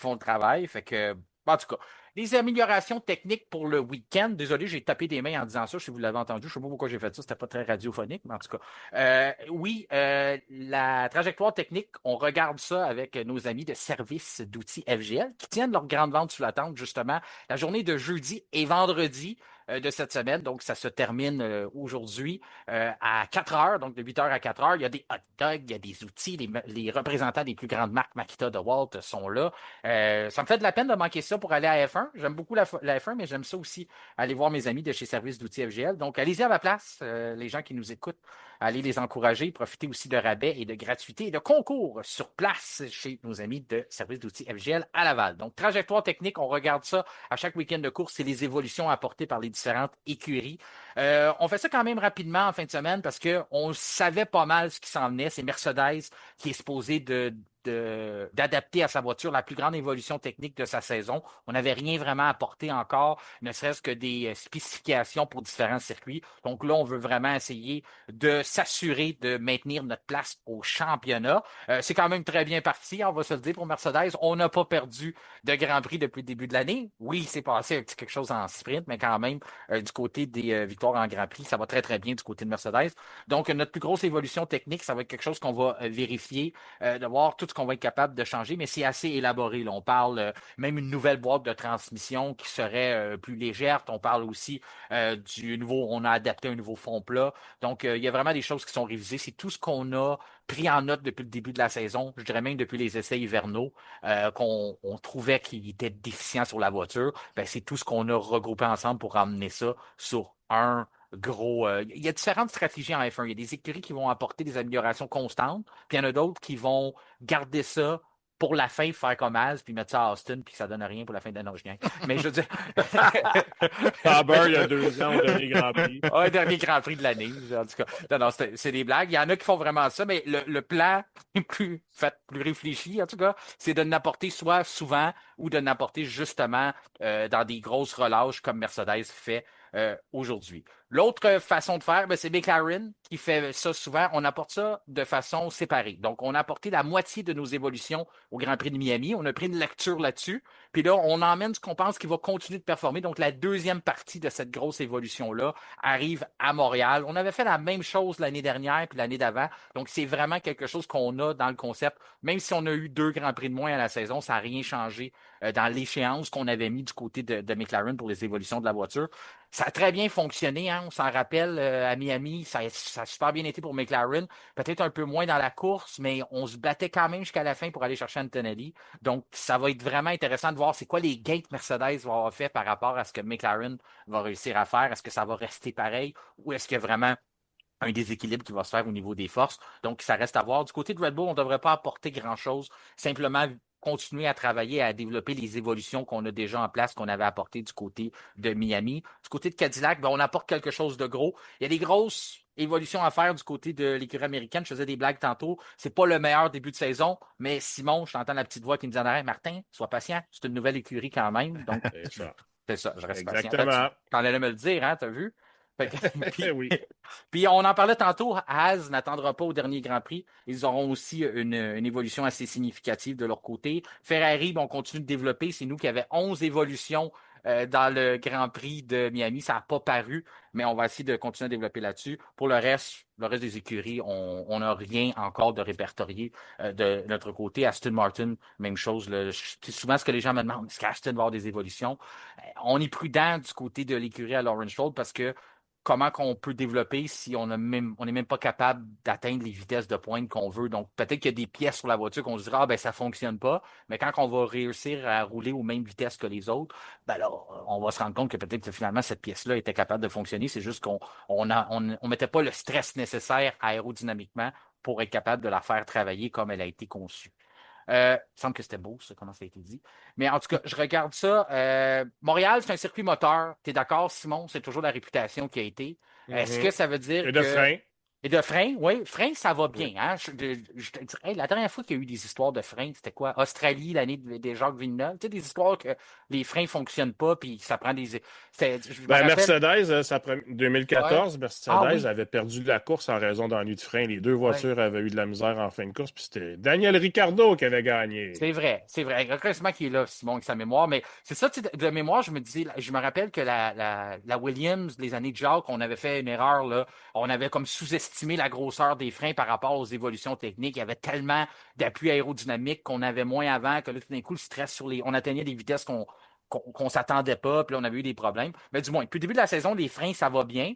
B: le travail. Fait que, en tout cas, des améliorations techniques pour le week-end. Désolé, j'ai tapé des mains en disant ça, si vous l'avez entendu. Je ne sais pas pourquoi j'ai fait ça. C'était pas très radiophonique, mais en tout cas. Oui, la trajectoire technique, on regarde ça avec nos amis de service d'outils FGL qui tiennent leur grande vente sous la tente, justement, la journée de jeudi et vendredi de cette semaine. Donc, ça se termine aujourd'hui à 4 heures, donc de 8 heures à 4 heures. Il y a des hot dogs, il y a des outils, les représentants des plus grandes marques Makita de Walt sont là. Ça me fait de la peine de manquer ça pour aller à F1. J'aime beaucoup la F1, mais j'aime ça aussi aller voir mes amis de chez Service d'outils FGL. Donc, allez-y à ma place, les gens qui nous écoutent. Allez les encourager, profitez aussi de rabais et de gratuité et de concours sur place chez nos amis de Service d'outils FGL à Laval. Donc, trajectoire technique, on regarde ça à chaque week-end de course, c'est les évolutions apportées par les différentes écuries. On fait ça quand même rapidement en fin de semaine parce qu'on savait pas mal ce qui s'en venait. C'est Mercedes qui est supposé d'adapter à sa voiture la plus grande évolution technique de sa saison. On n'avait rien vraiment apporté encore, ne serait-ce que des spécifications pour différents circuits. Donc là, on veut vraiment essayer de s'assurer de maintenir notre place au championnat. C'est quand même très bien parti, on va se le dire pour Mercedes. On n'a pas perdu de Grand Prix depuis le début de l'année. Oui, c'est passé avec quelque chose en sprint, mais quand même, du côté des victoires en Grand Prix, ça va très, très bien du côté de Mercedes. Donc, notre plus grosse évolution technique, ça va être quelque chose qu'on va vérifier, de voir tout ce qu'on va être capable de changer, mais c'est assez élaboré. Là. On parle même une nouvelle boîte de transmission qui serait plus légère. On parle aussi du nouveau, on a adapté un nouveau fond plat. Donc, il y a vraiment des choses qui sont révisées. C'est tout ce qu'on a pris en note depuis le début de la saison, je dirais même depuis les essais hivernaux, qu'on trouvait qu'il était déficient sur la voiture. Ben, c'est tout ce qu'on a regroupé ensemble pour ramener ça sur un gros. Il y a différentes stratégies en F1. Il y a des écuries qui vont apporter des améliorations constantes, puis il y en a d'autres qui vont garder ça pour la fin, faire comme Az, puis mettre ça à Austin, puis ça donne rien pour la fin de l'année. Mais je veux dire.
D: Faber, il y a 2 ans, au dernier Grand Prix.
B: Ouais, dernier Grand Prix de l'année. En tout cas, non, c'est des blagues. Il y en a qui font vraiment ça, mais le plan plus réfléchi, en tout cas, c'est de n'apporter soit souvent ou de n'apporter justement dans des grosses relâches comme Mercedes fait aujourd'hui. L'autre façon de faire, ben, c'est McLaren qui fait ça souvent. On apporte ça de façon séparée. Donc, on a apporté la moitié de nos évolutions au Grand Prix de Miami. On a pris une lecture là-dessus. Puis là, on emmène ce qu'on pense qui va continuer de performer. Donc, la deuxième partie de cette grosse évolution-là arrive à Montréal. On avait fait la même chose l'année dernière puis l'année d'avant. Donc, c'est vraiment quelque chose qu'on a dans le concept. Même si on a eu 2 Grands Prix de moins à la saison, ça n'a rien changé dans l'échéance qu'on avait mis du côté de McLaren pour les évolutions de la voiture. Ça a très bien fonctionné, hein? On s'en rappelle, à Miami, ça a super bien été pour McLaren. Peut-être un peu moins dans la course, mais on se battait quand même jusqu'à la fin pour aller chercher Antonelli. Donc, ça va être vraiment intéressant de voir c'est quoi les gains que Mercedes va avoir fait par rapport à ce que McLaren va réussir à faire. Est-ce que ça va rester pareil ou est-ce qu'il y a vraiment un déséquilibre qui va se faire au niveau des forces? Donc, ça reste à voir. Du côté de Red Bull, on ne devrait pas apporter grand-chose. Simplement continuer à travailler, à développer les évolutions qu'on a déjà en place, qu'on avait apportées du côté de Miami. Du côté de Cadillac, ben, on apporte quelque chose de gros. Il y a des grosses évolutions à faire du côté de l'écurie américaine. Je faisais des blagues tantôt. C'est pas le meilleur début de saison, mais Simon, je t'entends la petite voix qui me dit en arrière, Martin, sois patient, c'est une nouvelle écurie quand même. Donc, c'est ça, je reste patient.
D: Exactement.
B: T'en allais me le dire, hein, t'as vu?
D: Oui.
B: Puis on en parlait tantôt, Haas n'attendra pas au dernier Grand Prix. Ils auront aussi une évolution assez significative de leur côté. Ferrari, on continue de développer. C'est nous qui avions 11 évolutions dans le Grand Prix de Miami. Ça n'a pas paru, mais on va essayer de continuer à développer là-dessus. Pour le reste des écuries, on n'a rien encore de répertorié de notre côté. Aston Martin, même chose. C'est souvent ce que les gens me demandent. Est-ce qu'Aston va avoir des évolutions? On est prudent du côté de l'écurie à Lawrence Stroll parce que comment qu'on peut développer si on n'est même pas capable d'atteindre les vitesses de pointe qu'on veut. Donc, peut-être qu'il y a des pièces sur la voiture qu'on se dira, ben, ça fonctionne pas. Mais quand on va réussir à rouler aux mêmes vitesses que les autres, ben là, on va se rendre compte que peut-être que finalement, cette pièce-là était capable de fonctionner. C'est juste qu'on mettait pas le stress nécessaire aérodynamiquement pour être capable de la faire travailler comme elle a été conçue. Il me semble que c'était beau, ça, comment ça a été dit. Mais en tout cas, je regarde ça. Montréal, c'est un circuit moteur. Tu es d'accord, Simon? C'est toujours la réputation qui a été. Est-ce que ça veut dire
D: Et de frein.
B: Et de frein, oui, frein, ça va bien. Hein? Je te dirais, la dernière fois qu'il y a eu des histoires de frein, c'était quoi? Australie, l'année des Jacques Villeneuve. Tu sais, des histoires que les freins ne fonctionnent pas, puis ça prend des. Je me
D: Ben,
B: rappelle.
D: Mercedes,
B: Ouais.
D: 2014,
B: Ah
D: Mercedes
B: oui,
D: avait perdu la course en raison d'ennuis de frein. Les deux
B: ouais.
D: voitures avaient eu de la misère en fin de course, puis c'était Daniel Ricciardo qui avait gagné.
B: C'est vrai, c'est vrai. Heureusement qu'il est là, Simon, avec sa mémoire. Mais c'est ça, tu sais, de mémoire, je me rappelle que la Williams, les années de Jacques, on avait fait une erreur, là. On avait comme sous-estimé la grosseur des freins par rapport aux évolutions techniques. Il y avait tellement d'appui aérodynamique qu'on avait moins avant que là, tout d'un coup, le stress on atteignait des vitesses qu'on s'attendait pas, puis là, on avait eu des problèmes. Mais du moins, depuis le début de la saison, les freins, ça va bien.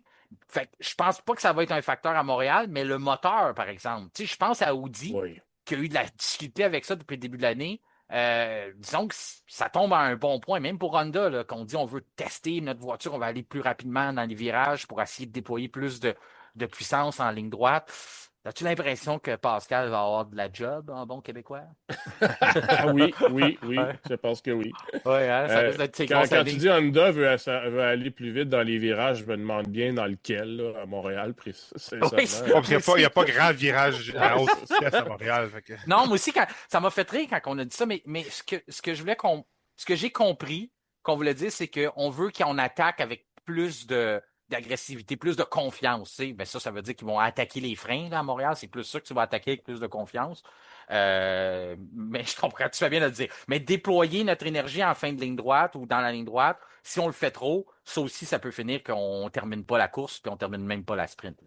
B: Fait que je pense pas que ça va être un facteur à Montréal, mais le moteur, par exemple. Tu sais, je pense à Audi
D: Oui.
B: qui a eu de la difficulté avec ça depuis le début de l'année. Disons que ça tombe à un bon point, même pour Honda, là, qu'on dit on veut tester notre voiture, on va aller plus rapidement dans les virages pour essayer de déployer plus de puissance en ligne droite. As-tu l'impression que Pascal va avoir de la job en bon québécois?
D: Oui, oui, oui,
B: Ouais,
D: je pense que oui.
B: ouais, hein, ça risque d'être ses grosses
D: Quand tu
B: années.
D: dis Honda veut aller plus vite dans les virages, je me demande bien dans lequel, là, à Montréal,
B: Oui,
D: sincèrement.
C: Ouais, parce qu'il
B: moi
C: n'y a,
B: aussi.
C: pas grand virage à haute vitesse à Montréal. Fait que...
B: Non, moi aussi, ça m'a fait rire quand on a dit ça, mais ce que j'ai compris qu'on voulait dire, c'est qu'on veut qu'on attaque avec plus d'agressivité, plus de confiance. Tu sais. Ben ça veut dire qu'ils vont attaquer les freins là, à Montréal. C'est plus ça que tu vas attaquer avec plus de confiance. Mais je comprends, tu fais bien de le dire. Mais déployer notre énergie en fin de ligne droite ou dans la ligne droite, si on le fait trop, ça aussi, ça peut finir qu'on termine pas la course puis on termine même pas la sprint.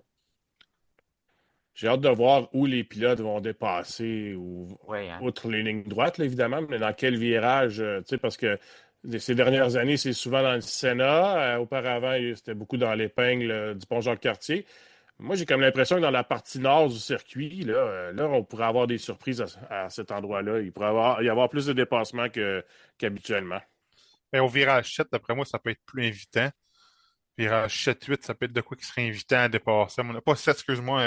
D: J'ai hâte de voir où les pilotes vont dépasser,
B: Oui, hein?
D: outre les lignes droites, là, évidemment, mais dans quel virage, tu sais, parce que ces dernières années, c'est souvent dans le Sénat. Auparavant, c'était beaucoup dans l'épingle du pont Jacques-Cartier. Moi, j'ai comme l'impression que dans la partie nord du circuit, là, on pourrait avoir des surprises à cet endroit-là. Il pourrait y avoir plus de dépassements qu'habituellement.
C: Mais au virage 7, d'après moi, ça peut être plus invitant. Virage 7-8, ça peut être de quoi qui serait invitant à dépasser. Pas 7, excuse-moi,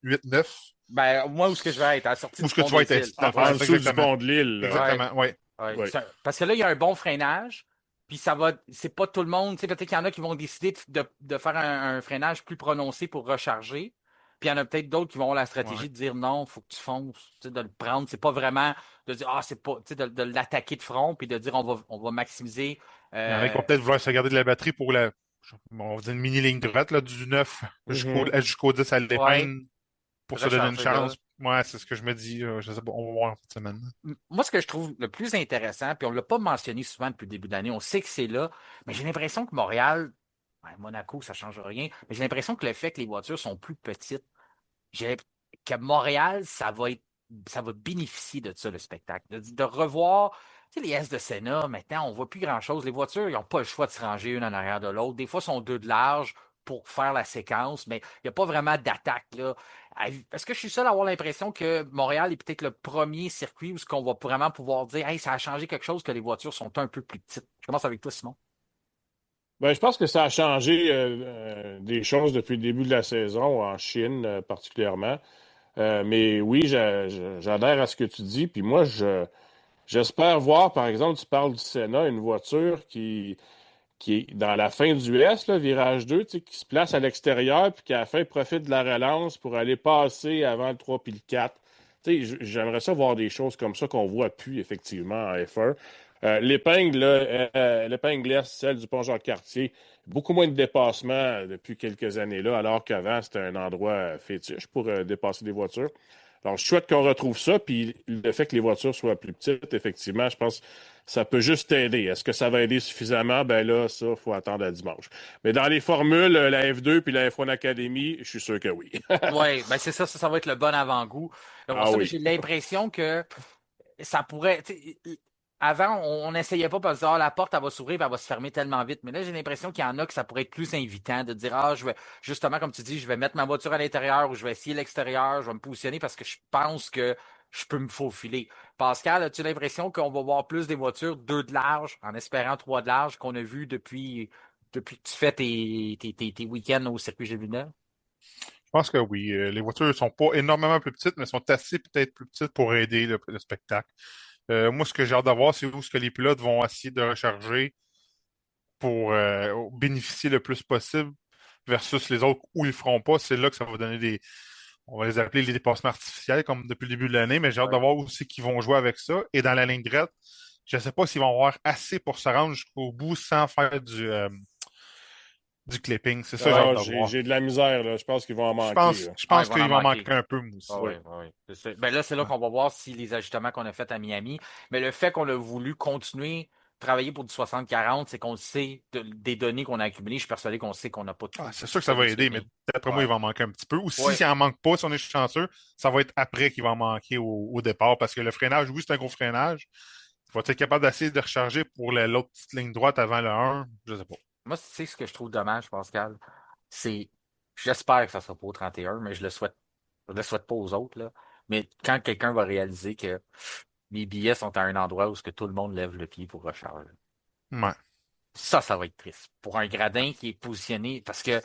C: 8-9.
B: Ben, moi, où est-ce que je vais être? À la sortie
C: Où
B: du
C: est-ce que
B: pont
C: tu vas
B: des
C: être?
B: îles.
D: En
C: C'est ça,
D: dessous du
C: exactement.
D: pont de l'île, là.
B: Ouais,
C: Exactement, oui.
B: ouais.
D: Oui.
B: Parce que là, il y a un bon freinage, puis c'est pas tout le monde. Tu sais, peut-être qu'il y en a qui vont décider de faire un freinage plus prononcé pour recharger. Puis il y en a peut-être d'autres qui vont avoir la
C: Ouais.
B: stratégie de dire non, il faut que tu fonces, tu sais, de le prendre. C'est pas vraiment de dire, c'est pas, tu sais, de l'attaquer de front, puis de dire on va maximiser.
C: Il y en a qui vont
B: euh,
C: peut-être vouloir se garder de la batterie pour on va dire une mini ligne droite, là, du 9
D: Mhm.
C: jusqu'au 10 à
B: ouais,
C: l'épingle pour se donner une
B: recharger là.
C: chance. Ouais, c'est ce que je me dis. Je sais pas, on va voir cette semaine.
B: Moi, ce que je trouve le plus intéressant, puis on ne l'a pas mentionné souvent depuis le début de l'année, on sait que c'est là, mais j'ai l'impression que Montréal, ouais, Monaco, ça ne change rien, mais j'ai l'impression que le fait que les voitures sont plus petites, j'ai que Montréal, ça va bénéficier de ça, le spectacle. De revoir, tu sais, les S de Senna, maintenant, on ne voit plus grand-chose. Les voitures, ils n'ont pas le choix de se ranger une en arrière de l'autre. Des fois, ils sont deux de large pour faire la séquence, mais il n'y a pas vraiment d'attaque, là. Est-ce que je suis seul à avoir l'impression que Montréal est peut-être le premier circuit où ce qu'on va vraiment pouvoir dire, hey, ça a changé quelque chose que les voitures sont un peu plus petites? Je commence avec toi, Simon.
D: Ben, je pense que ça a changé des choses depuis le début de la saison, en Chine particulièrement. Mais oui, j'adhère à ce que tu dis. Puis moi, j'espère voir, par exemple, tu parles du Sénat, une voiture qui est dans la fin du S, là, virage 2, tu sais, qui se place à l'extérieur, puis qui à la fin profite de la relance pour aller passer avant le 3 puis le 4. Tu sais, j'aimerais ça voir des choses comme ça qu'on voit plus effectivement en F1. L'épingle, là, l'épingle est celle du pont Jacques-Cartier, beaucoup moins de dépassements depuis quelques années là, alors qu'avant, c'était un endroit fétiche pour dépasser des voitures. Alors, je souhaite qu'on retrouve ça, puis le fait que les voitures soient plus petites, effectivement, je pense que ça peut juste aider. Est-ce que ça va aider suffisamment? Ben là, ça, il faut attendre à dimanche. Mais dans les formules, la F2 puis la F1 Academy, je suis sûr que oui.
B: Oui, ben c'est ça, ça va être le bon avant-goût.
D: Ah
B: Mais
D: oui.
B: j'ai l'impression que ça pourrait. Avant, on n'essayait pas parce que la porte, elle va s'ouvrir et elle va se fermer tellement vite. Mais là, j'ai l'impression qu'il y en a que ça pourrait être plus invitant de dire, je vais, justement, comme tu dis, je vais mettre ma voiture à l'intérieur ou je vais essayer l'extérieur, je vais me positionner parce que je pense que je peux me faufiler. Pascal, as-tu l'impression qu'on va voir plus des voitures 2 de large, en espérant 3 de large, qu'on a vu depuis que tu fais tes week-ends au circuit Gilles Villeneuve?
C: Je pense que oui. Les voitures sont pas énormément plus petites, mais sont assez peut-être plus petites pour aider le spectacle. Moi, ce que j'ai hâte d'avoir, c'est où ce que les pilotes vont essayer de recharger pour bénéficier le plus possible. versus les autres où ils le feront pas, c'est là que ça va donner on va les appeler les dépassements artificiels, comme depuis le début de l'année, mais j'ai hâte de
B: Ouais.
C: voir aussi qu'ils vont jouer avec ça. Et dans la ligne droite, je ne sais pas s'ils vont avoir assez pour se rendre jusqu'au bout sans faire du clipping. C'est ça, j'ai hâte
D: Ah,
C: de voir.
D: j'ai de la misère, là. Je pense qu'ils vont en
C: Je
D: manquer,
C: pense,
D: là.
C: je
B: Ah, ils
C: pense
B: vont en
C: qu'il va en
B: manquer.
C: manquer un peu, moi
B: Ah
C: aussi.
B: oui,
D: Oui.
B: oui, oui. Ben là, c'est là
C: Ouais.
B: qu'on va voir si les ajustements qu'on a faits à Miami, mais le fait qu'on a voulu continuer travailler pour du 60-40, c'est qu'on sait des données qu'on a accumulées. Je suis persuadé qu'on sait qu'on n'a pas
C: Ah,
B: tout
C: c'est sûr que ça va aider, mais
B: solutionné.
C: d'après moi, il
B: Ouais.
C: va en manquer un petit peu. Ou
B: Ouais.
C: s'il en manque pas, si on est chanceux, ça va être après qu'il va en manquer au départ. Parce que le freinage, oui, c'est un gros freinage. Il va être capable d'essayer de recharger pour l'autre petite ligne droite avant le 1. Je sais pas.
B: Moi, c'est ce que je trouve dommage, Pascal. C'est, j'espère que ça sera pas au 31, mais je le souhaite pas aux autres, là. Mais quand quelqu'un va réaliser que les billets sont à un endroit où ce que tout le monde lève le pied pour recharger.
C: Ouais.
B: Ça va être triste. Pour un gradin qui est positionné, parce que,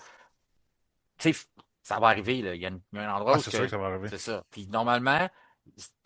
B: tu sais, ça va arriver, là. Il y a un endroit
C: Ah,
B: où ce
C: c'est sûr
B: que,
C: que ça va arriver.
B: c'est ça. Puis normalement,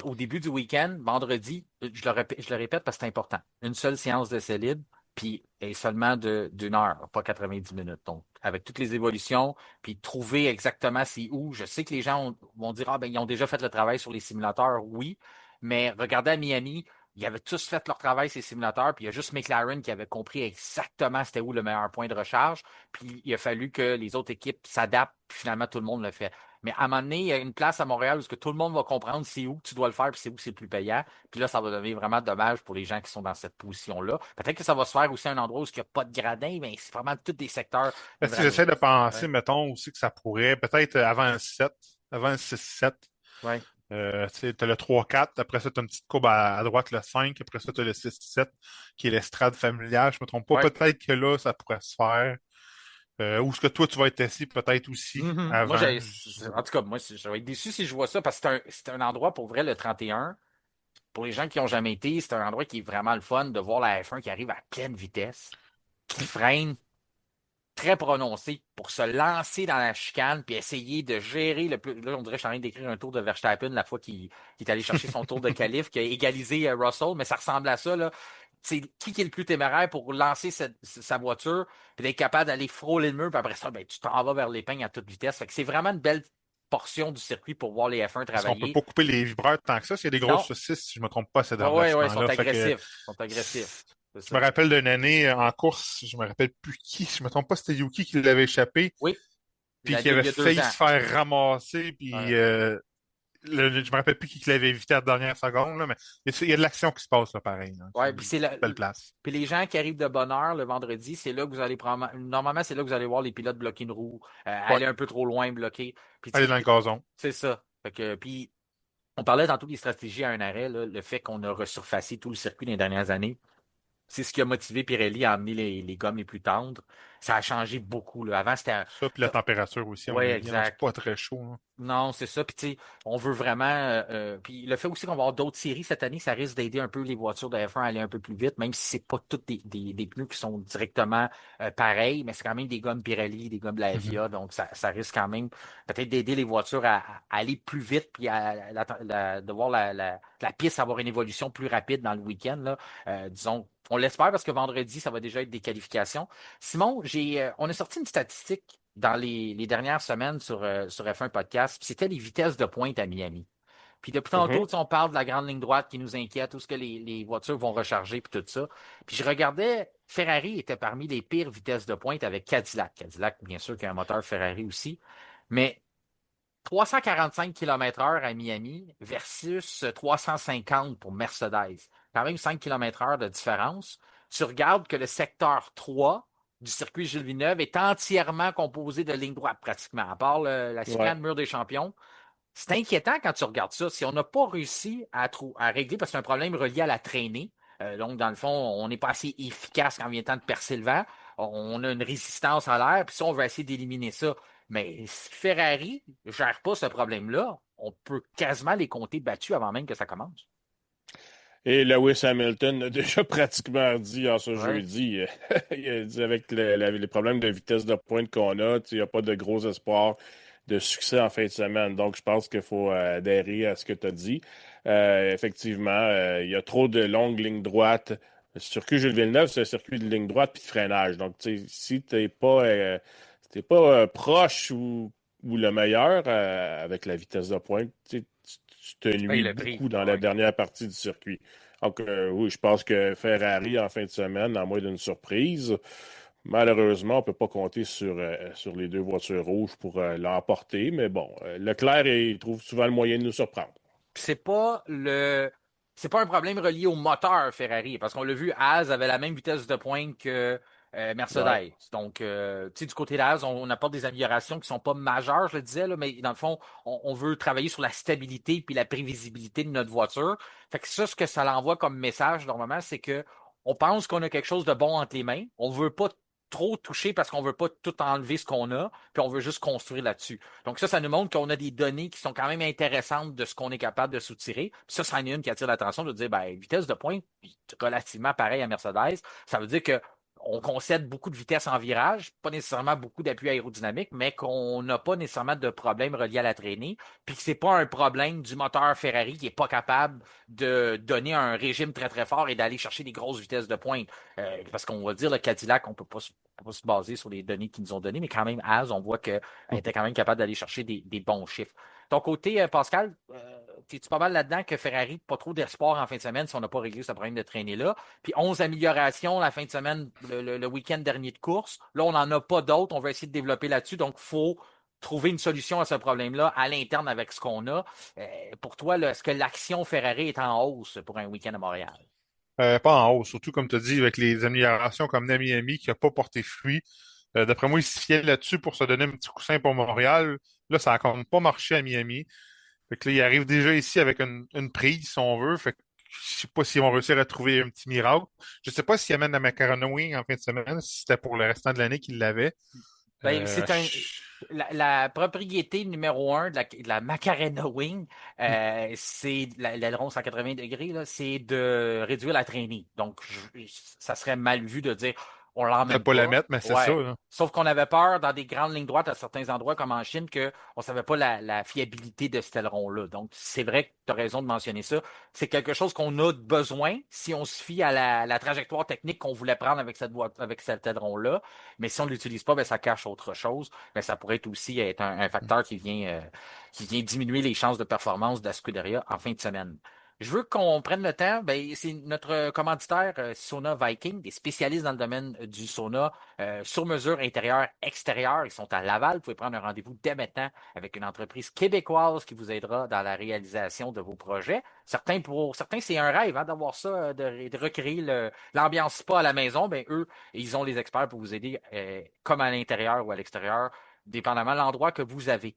B: au début du week-end, vendredi, je le répète parce que c'est important. Une seule séance d'essai libre, puis et seulement d'une heure, pas 90 minutes. Donc, avec toutes les évolutions, puis trouver exactement c'est où. Je sais que les gens vont dire, ah ben, ils ont déjà fait le travail sur les simulateurs, oui, mais regardez à Miami, ils avaient tous fait leur travail, ces simulateurs, puis il y a juste McLaren qui avait compris exactement c'était où le meilleur point de recharge, puis il a fallu que les autres équipes s'adaptent, puis finalement tout le monde le fait. Mais à un moment donné, il y a une place à Montréal où que tout le monde va comprendre c'est où que tu dois le faire, puis c'est où c'est le plus payant. Puis là, ça va devenir vraiment dommage pour les gens qui sont dans cette position-là. Peut-être que ça va se faire aussi à un endroit où il n'y a pas de gradin, mais c'est vraiment tous des secteurs
C: Si j'essaie de
B: névralgiques.
C: penser,
B: Ouais.
C: mettons aussi que ça pourrait, peut-être avant un 7, avant un 6-7,
B: Ouais.
C: tu as le 3-4, après ça, tu as une petite courbe à droite, le 5, après ça, tu as le 6-7, qui est l'estrade familiale. Je me trompe pas,
B: Ouais.
C: peut-être que là, ça pourrait se faire. Ou est-ce que toi, tu vas être assis peut-être aussi
B: Mhm. Moi,
C: avant? Je sais pas.
B: en tout cas, moi, je vais être déçu si je vois ça parce que c'est un endroit pour vrai, le 31. Pour les gens qui n'ont jamais été, c'est un endroit qui est vraiment le fun de voir la F1 qui arrive à pleine vitesse, qui freine très prononcé pour se lancer dans la chicane puis essayer de gérer le plus. Là, on dirait que je suis en train d'écrire un tour de Verstappen la fois qu'il est allé chercher son tour de qualif, qui a égalisé Russell, mais ça ressemble à ça, là. C'est qui est le plus téméraire pour lancer sa voiture puis d'être capable d'aller frôler le mur, puis après ça, ben, tu t'en vas vers l'épingle à toute vitesse. Fait que c'est vraiment une belle portion du circuit pour voir les F1
C: Parce qu'on peut
B: travailler.
C: pas couper les vibreurs tant que ça. S'il y a des grosses
B: Non,
C: saucisses, si je me trompe pas, c'est
B: ouais,
C: dans
B: ouais, ouais, ils
C: là
B: sont
C: Fait que
B: agressifs. Ils sont agressifs. C'est
C: je me
B: ça.
C: rappelle d'une année en course, je me rappelle plus qui, si je me trompe pas, c'était Yuki qui l'avait échappé,
B: Oui,
C: puis qui avait
B: il y a deux
C: failli
B: ans.
C: se faire ramasser, puis
B: Ouais.
C: je me rappelle plus qui l'avait évité à la dernière seconde, là, mais il y a de l'action qui se passe là, pareil. Là. C'est
B: Ouais,
C: une
B: puis c'est
C: belle place.
B: puis les gens qui arrivent de bonne heure le vendredi, c'est là que vous allez prendre. Normalement, c'est là que vous allez voir les pilotes bloquer une roue,
C: Ouais,
B: aller un peu trop loin, bloquer. Puis tu
C: aller
B: sais,
C: dans le gazon.
B: c'est ça. Fait que, puis on parlait tantôt des stratégies à un arrêt, là, le fait qu'on a resurfacé tout le circuit dans les dernières années. C'est ce qui a motivé Pirelli à amener les gommes les plus tendres. Ça a changé beaucoup, là. Avant, c'était
C: Ça, puis la température aussi, à mon
B: ouais,
C: avis, hein, c'est
B: exact.
C: pas très chaud. Hein.
B: Non, c'est ça. Puis, tu sais, on veut vraiment. Puis, le fait aussi qu'on va avoir d'autres séries cette année, ça risque d'aider un peu les voitures de F1 à aller un peu plus vite, même si c'est pas toutes des pneus qui sont directement pareils, mais c'est quand même des gommes Pirelli, des gommes de la
C: Mhm.
B: FIA. Donc, ça risque quand même peut-être d'aider les voitures à aller plus vite, puis de voir la piste avoir une évolution plus rapide dans le week-end, là. Disons, on l'espère parce que vendredi, ça va déjà être des qualifications. Simon, on a sorti une statistique dans les dernières semaines sur F1 Podcast, puis c'était les vitesses de pointe à Miami. Puis depuis tantôt,
D: Mhm.
B: tu sais, on parle de la grande ligne droite qui nous inquiète, où ce que les voitures vont recharger, puis tout ça. Puis je regardais, Ferrari était parmi les pires vitesses de pointe avec Cadillac. Cadillac, bien sûr, qui a un moteur Ferrari aussi. Mais 345 km/h à Miami versus 350 pour Mercedes. Quand même 5 km/h de différence. Tu regardes que le secteur 3 du circuit Gilles Villeneuve est entièrement composé de lignes droites pratiquement, à part la
D: Ouais.
B: chicane mur des champions. C'est inquiétant quand tu regardes ça. Si on n'a pas réussi à régler, parce que c'est un problème relié à la traînée, donc dans le fond, on n'est pas assez efficace quand il vient temps de percer le vent. On a une résistance à l'air, puis ça, on va essayer d'éliminer ça. Mais si Ferrari ne gère pas ce problème-là, on peut quasiment les compter battus avant même que ça commence.
D: Et Lewis Hamilton a déjà pratiquement dit en ce
B: Ouais.
D: jeudi, il a dit avec les problèmes de vitesse de pointe qu'on a, il n'y a pas de gros espoir de succès en fin de semaine. Donc, je pense qu'il faut adhérer à ce que tu as dit. Effectivement, il y a trop de longues lignes droites. Le circuit Jules Villeneuve, c'est un circuit de ligne droite puis de freinage. Donc, si tu n'es pas proche ou le meilleur avec la vitesse de pointe. Tu te nuis
B: le prix.
D: beaucoup dans la dernière partie du circuit. Donc, oui, je pense que Ferrari, en fin de semaine, à moins d'une surprise, malheureusement, on ne peut pas compter sur les deux voitures rouges pour l'emporter. Mais bon, Leclerc, il trouve souvent le moyen de nous surprendre.
B: C'est pas un problème relié au moteur Ferrari, parce qu'on l'a vu, Haas avait la même vitesse de pointe que Mercedes.
D: Ouais.
B: Donc, tu sais, du côté de Haas, on apporte des améliorations qui sont pas majeures, je le disais, là, mais dans le fond, on veut travailler sur la stabilité puis la prévisibilité de notre voiture. Fait que ça, ce que ça l'envoie comme message, normalement, c'est que on pense qu'on a quelque chose de bon entre les mains. On veut pas trop toucher parce qu'on veut pas tout enlever ce qu'on a, puis on veut juste construire là-dessus. Donc ça nous montre qu'on a des données qui sont quand même intéressantes de ce qu'on est capable de soutirer. Puis ça en est une qui attire l'attention de dire, ben, vitesse de pointe, relativement pareil à Mercedes. Ça veut dire que on concède beaucoup de vitesse en virage, pas nécessairement beaucoup d'appui aérodynamique, mais qu'on n'a pas nécessairement de problème relié à la traînée, puis que c'est pas un problème du moteur Ferrari qui est pas capable de donner un régime très très fort et d'aller chercher des grosses vitesses de pointe. Parce qu'on va dire le Cadillac, on peut pas se baser sur les données qu'ils nous ont données, mais quand même, Haas, on voit qu'elle était quand même capable d'aller chercher des bons chiffres. Ton côté, Pascal, es-tu pas mal là-dedans que Ferrari, pas trop d'espoir en fin de semaine si on n'a pas réglé ce problème de traînée-là? Puis 11 améliorations la fin de semaine, le week-end dernier de course. Là, on n'en a pas d'autres. On va essayer de développer là-dessus. Donc, il faut trouver une solution à ce problème-là à l'interne avec ce qu'on a. Pour toi, là, est-ce que l'action Ferrari est en hausse pour un week-end à Montréal?
C: Pas en haut, surtout comme tu as dit, avec les améliorations comme Miami qui n'a pas porté fruit. D'après moi, il se fiait là-dessus pour se donner un petit coussin pour Montréal. Là, ça n'a encore pas marché à Miami. Fait que là, il arrive déjà ici avec une prise, si on veut. Fait que je sais pas s'ils vont réussir à trouver un petit miracle. Je sais pas s'ils amènent la Macarena Wing en fin de semaine, si c'était pour le restant de l'année qu'ils l'avaient.
B: Ben,
C: Euh,
B: la propriété numéro un de la Macarena Wing, c'est l'aileron 180 degrés, là, c'est de réduire la traînée. Donc, ça serait mal vu de dire on
C: de
B: l'emmène
C: pas la
B: pas.
C: mettre, mais c'est ça,
B: Ouais.
C: là.
B: Sauf qu'on avait peur dans des grandes lignes droites à certains endroits, comme en Chine, qu'on ne savait pas la fiabilité de cet aileron-là. Donc, c'est vrai que tu as raison de mentionner ça. C'est quelque chose qu'on a besoin si on se fie à la trajectoire technique qu'on voulait prendre avec cet aileron-là. Mais si on ne l'utilise pas, ben, ça cache autre chose. Mais ça pourrait aussi être un facteur qui vient diminuer les chances de performance de la Scuderia en fin de semaine. Je veux qu'on prenne le temps. Ben, c'est notre commanditaire Sauna Viking, des spécialistes dans le domaine du sauna sur mesure intérieur-extérieur. Ils sont à Laval. Vous pouvez prendre un rendez-vous dès maintenant avec une entreprise québécoise qui vous aidera dans la réalisation de vos projets. Pour certains, c'est un rêve d'avoir ça, de recréer l'ambiance spa à la maison. Ben, eux, ils ont les experts pour vous aider comme à l'intérieur ou à l'extérieur, dépendamment de l'endroit que vous avez.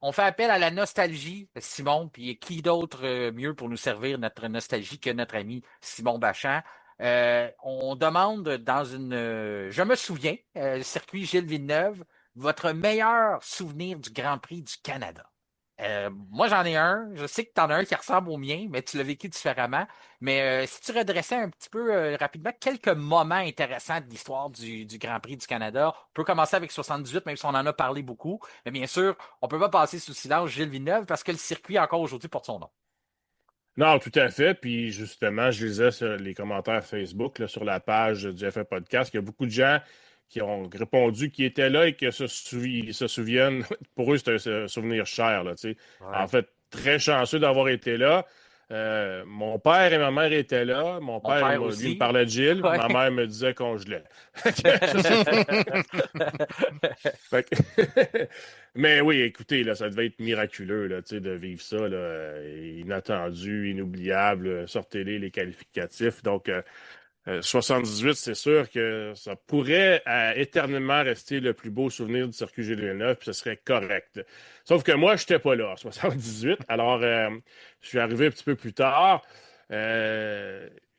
B: On fait appel à la nostalgie, Simon, puis qui d'autre mieux pour nous servir notre nostalgie que notre ami Simon Bachand. On demande dans je me souviens, circuit Gilles Villeneuve, votre meilleur souvenir du Grand Prix du Canada. Moi, j'en ai un. Je sais que tu en as un qui ressemble au mien, mais tu l'as vécu différemment. Mais si tu redressais un petit peu rapidement quelques moments intéressants de l'histoire du Grand Prix du Canada, on peut commencer avec 78, même si on en a parlé beaucoup. Mais bien sûr, on ne peut pas passer sous silence Gilles Villeneuve parce que le circuit, encore aujourd'hui, porte son nom.
D: Non, tout à fait. Puis justement, je lisais sur les commentaires Facebook là, sur la page du F1 Podcast qu'il y a beaucoup de gens qui ont répondu qu'ils étaient là et que ils se souviennent. Pour eux, c'est un souvenir cher. Là, tu sais. En
B: Ouais.
D: fait, très chanceux d'avoir été là. Mon père et ma mère étaient là. Mon
B: Mon
D: père,
B: père
D: lui, me
B: aussi.
D: parlait de Gilles.
B: Ouais.
D: Ma mère me disait qu'on gelait. Fait que- Mais oui, écoutez, là, ça devait être miraculeux là, tu sais, de vivre ça, là, inattendu, inoubliable. Sortez-les les qualificatifs. Donc, 78, c'est sûr que ça pourrait éternellement rester le plus beau souvenir du circuit Gilles Villeneuve, puis ce serait correct. Sauf que moi, je n'étais pas là en 78, alors je suis arrivé un petit peu plus tard.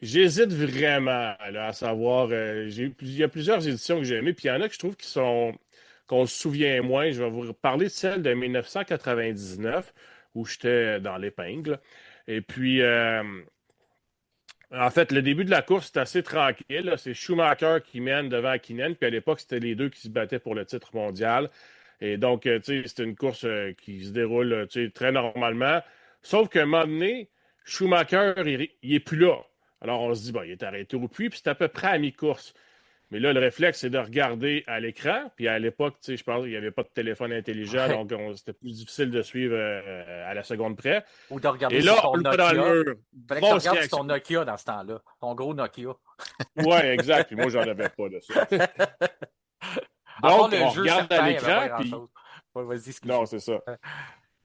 D: J'hésite vraiment là, à savoir. Il y a plusieurs éditions que j'ai aimées, puis il y en a que je trouve qu'on se souvient moins. Je vais vous parler de celle de 1999, où j'étais dans l'épingle. Et puis, en fait, le début de la course, c'est assez tranquille, là. C'est Schumacher qui mène devant Hakkinen, puis à l'époque, c'était les deux qui se battaient pour le titre mondial. Et donc, tu sais, c'était une course qui se déroule, tu sais, très normalement. Sauf qu'à un moment donné, Schumacher, il est plus là. Alors, on se dit, bon, il est arrêté au puits, puis c'est à peu près à mi-course. Mais là, le réflexe, c'est de regarder à l'écran. Puis à l'époque, je pense qu'il n'y avait pas de téléphone intelligent, donc c'était plus difficile de suivre à la seconde près.
B: Ou de regarder
D: Et
B: sur
D: là,
B: ton
D: on le voit dans
B: Nokia.
D: le mur.
B: Il fallait que tu
D: Grosse
B: regardes sur
D: réaction.
B: ton Nokia dans ce temps-là. Ton gros Nokia.
D: Oui, exact. Puis moi, j'en avais pas de ça.
B: À part
D: Donc,
B: le
D: on
B: jeu,
D: regarde
B: certain,
D: à
B: il n'y avait pas
D: l'écran, puis...
B: grand-chose. Ouais, vas-y, excuse-moi.
D: Non, c'est ça.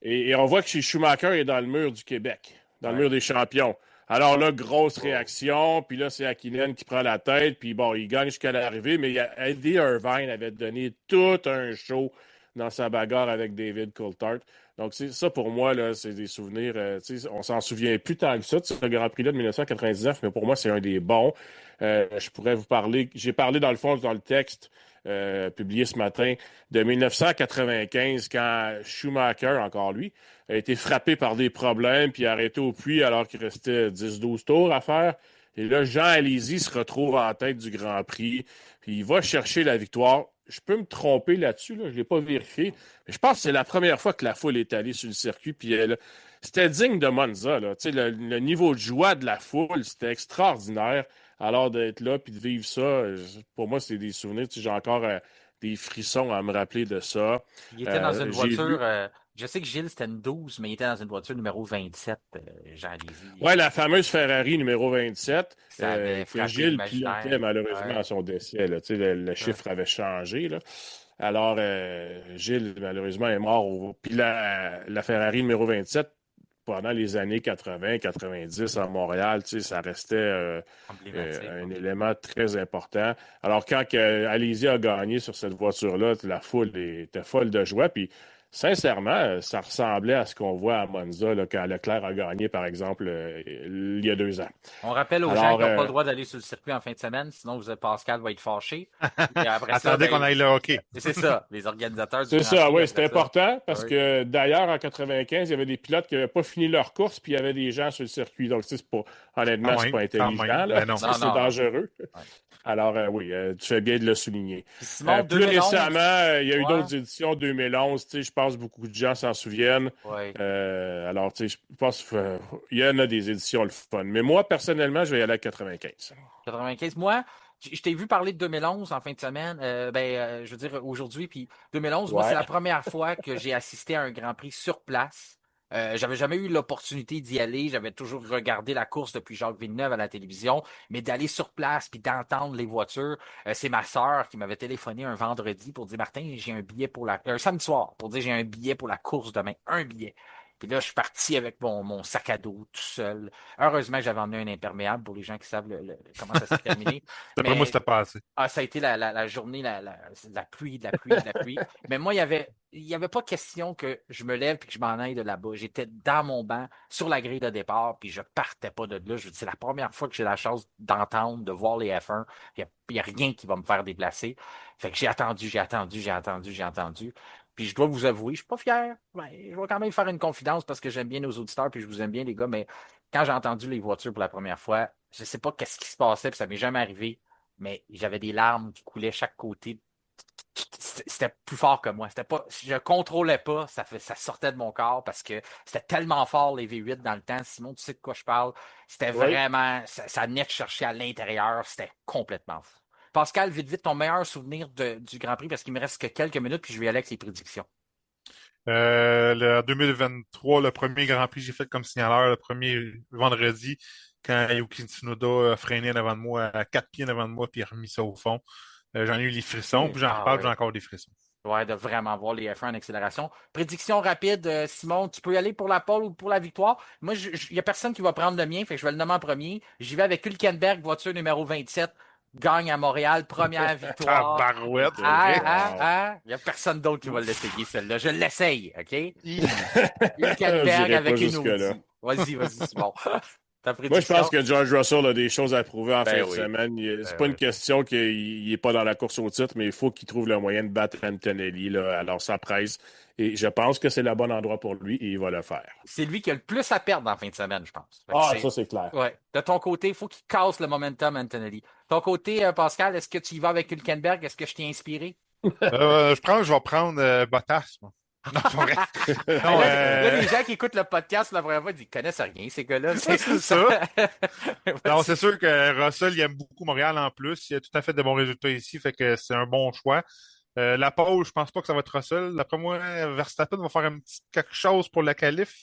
D: Et on voit que chez Schumacher, il est dans le mur du Québec, dans le mur des champions. Alors là, grosse réaction, puis là, c'est Hakkinen qui prend la tête, puis bon, il gagne jusqu'à l'arrivée, mais Eddie Irvine avait donné tout un show dans sa bagarre avec David Coulthard. Donc, c'est ça pour moi, là, c'est des souvenirs, on s'en souvient plus tant que ça, de ce Grand Prix-là de 1999, mais pour moi, c'est un des bons. Je pourrais vous parler, j'ai parlé dans le fond, dans le texte, publié ce matin, de 1995, quand Schumacher, encore lui, a été frappé par des problèmes puis arrêté au puits alors qu'il restait 10-12 tours à faire. Et là, Jean Alesi se retrouve en tête du Grand Prix, puis il va chercher la victoire. Je peux me tromper là-dessus, là, je ne l'ai pas vérifié, mais je pense que c'est la première fois que la foule est allée sur le circuit, puis c'était digne de Monza. Là. Le niveau de joie de la foule, c'était extraordinaire. Alors d'être là puis de vivre ça, pour moi, c'est des souvenirs. J'ai encore des frissons à me rappeler de ça.
B: Il était dans une voiture, je sais que Gilles, c'était une 12, mais il était dans une voiture numéro 27, Jean Lévy.
D: Oui, la fameuse Ferrari numéro 27,
B: Ça avait
D: que
B: frappé
D: Gilles
B: l'imaginaire.
D: pilotait malheureusement à son décès. Là. Le chiffre avait changé. Là. Alors, Gilles, malheureusement, est mort. Puis la Ferrari numéro 27, pendant les années 80-90 à Montréal, ça restait un élément très important. Alors, quand Alesi a gagné sur cette voiture-là, la foule était folle de joie. Puis, sincèrement, ça ressemblait à ce qu'on voit à Monza là, quand Leclerc a gagné, par exemple, il y a 2 ans.
B: On rappelle aux gens qui n'ont pas le droit d'aller sur le circuit en fin de semaine, sinon Pascal va être fâché.
C: Attendez qu'on aille le hockey.
B: C'est ça, les organisateurs du
D: C'est
B: Grand
D: ça,
B: Prix,
D: oui, c'était important parce
B: Oui.
D: que d'ailleurs, en 95, il y avait des pilotes qui n'avaient pas fini leur course, puis il y avait des gens sur le circuit. Donc, c'est pas, honnêtement, c'est pas intelligent. Là.
C: Ben non.
D: C'est dangereux. Ouais. Alors, oui, tu fais bien de le souligner.
B: Simon,
D: plus
B: 2011,
D: récemment, il y a eu d'autres éditions, 2011. Je pense que beaucoup de gens s'en souviennent.
B: Ouais.
D: Alors, je pense qu'il y en a des éditions le fun. Mais moi, personnellement, je vais y aller à 95.
B: 95. Moi, je t'ai vu parler de 2011 en fin de semaine. Je veux dire, aujourd'hui. Puis 2011, moi, c'est la première fois que j'ai assisté à un Grand Prix sur place. J'avais jamais eu l'opportunité d'y aller. J'avais toujours regardé la course depuis Jacques Villeneuve à la télévision, mais d'aller sur place puis d'entendre les voitures, c'est ma sœur qui m'avait téléphoné un vendredi pour dire Martin, j'ai un billet pour un samedi soir pour dire j'ai un billet pour la course demain, un billet. Puis là, je suis parti avec mon sac à dos tout seul. Heureusement que j'avais emmené un imperméable pour les gens qui savent comment ça s'est terminé.
C: D'après moi, c'était pas assez.
B: Ça a été la journée, la pluie, de la pluie, de la pluie. Mais moi, il y avait pas question que je me lève et que je m'en aille de là-bas. J'étais dans mon banc, sur la grille de départ, puis je partais pas de là. C'est la première fois que j'ai la chance d'entendre, de voir les F1. Il n'y a rien qui va me faire déplacer. Fait que j'ai attendu. Puis je dois vous avouer, je suis pas fier. Je vais quand même faire une confidence parce que j'aime bien nos auditeurs puis je vous aime bien, les gars, mais quand j'ai entendu les voitures pour la première fois, je sais pas qu'est-ce qui se passait, puis ça m'est jamais arrivé, mais j'avais des larmes qui coulaient chaque côté. C'était plus fort que moi. C'était pas, je contrôlais pas, ça sortait de mon corps parce que c'était tellement fort les V8 dans le temps. Simon, tu sais de quoi je parle. C'était vraiment, ça venait de chercher à l'intérieur. C'était complètement fou. Pascal, vite, ton meilleur souvenir du Grand Prix, parce qu'il me reste que quelques minutes, puis je vais y aller avec les prédictions.
C: Le 2023, le premier Grand Prix que j'ai fait comme signaleur, le premier vendredi, quand Yuki Tsunoda a freiné devant de moi, à 4 pieds devant de moi, puis il a remis ça au fond. J'en ai eu les frissons, puis j'en reparle, j'ai encore des frissons.
B: Ouais, de vraiment voir les F1 en accélération. Prédiction rapide, Simon, tu peux y aller pour la pole ou pour la victoire. Moi, il n'y a personne qui va prendre le mien, fait que je vais le nommer en premier. J'y vais avec Hülkenberg, voiture numéro 27. Gagne à Montréal, première victoire.
C: Barouette.
B: Il n'y a personne d'autre qui va l'essayer, celle-là. Je l'essaye, OK? Hülkenberg avec une Audi. Vas-y, Simon.
D: Moi, je pense que George Russell a des choses à prouver en fin de semaine. C'est pas une question qu'il n'est pas dans la course au titre, mais il faut qu'il trouve le moyen de battre Antonelli. Là. Alors, ça presse. Et je pense que c'est le bon endroit pour lui et il va le faire.
B: C'est lui qui a le plus à perdre en fin de semaine, je pense.
D: Ça, c'est clair.
B: Ouais. De ton côté, il faut qu'il casse le momentum, Antonelli. De ton côté, Pascal, est-ce que tu y vas avec Hülkenberg? Est-ce que je t'ai inspiré?
C: Je vais prendre Bottas. Moi. Non, pas vrai.
B: Ben
C: Non,
B: là, les gens qui écoutent le podcast la première fois, ils connaissent rien, ces gars-là.
C: c'est ça. Non, c'est sûr que Russell, il aime beaucoup Montréal en plus. Il a tout à fait de bons résultats ici, fait que c'est un bon choix. La pole, je pense pas que ça va être Russell. D'après moi, Verstappen va faire un petit quelque chose pour la qualif.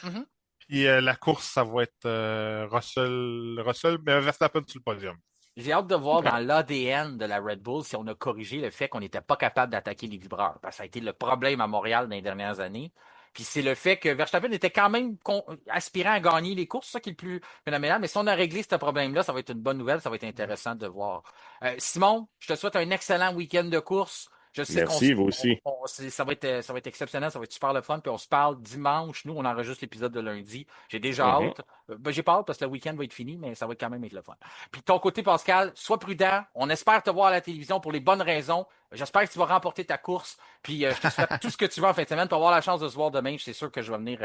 B: Mhm.
C: Puis la course, ça va être Russell, mais Verstappen sur le podium.
B: J'ai hâte de voir
D: OK.
B: dans l'ADN de la Red Bull si on a corrigé le fait qu'on n'était pas capable d'attaquer les vibreurs. Parce que ça a été le problème à Montréal dans les dernières années. Puis c'est le fait que Verstappen était quand même aspirant à gagner les courses, c'est ça qui est le plus phénoménal. Mais si on a réglé ce problème-là, ça va être une bonne nouvelle, ça va être intéressant de voir. Simon, je te souhaite un excellent week-end de course. Je sais
D: Merci, vous aussi.
B: ça va être exceptionnel, ça va être super le fun. Puis on se parle dimanche. Nous, on enregistre l'épisode de lundi. J'ai déjà
D: Mhm.
B: hâte. J'ai pas hâte parce que le week-end va être fini, mais ça va quand même être le fun. Puis de ton côté, Pascal, sois prudent. On espère te voir à la télévision pour les bonnes raisons. J'espère que tu vas remporter ta course. Puis je te souhaite tout ce que tu veux en fin de semaine. Pour avoir la chance de se voir demain, c'est sûr que je vais venir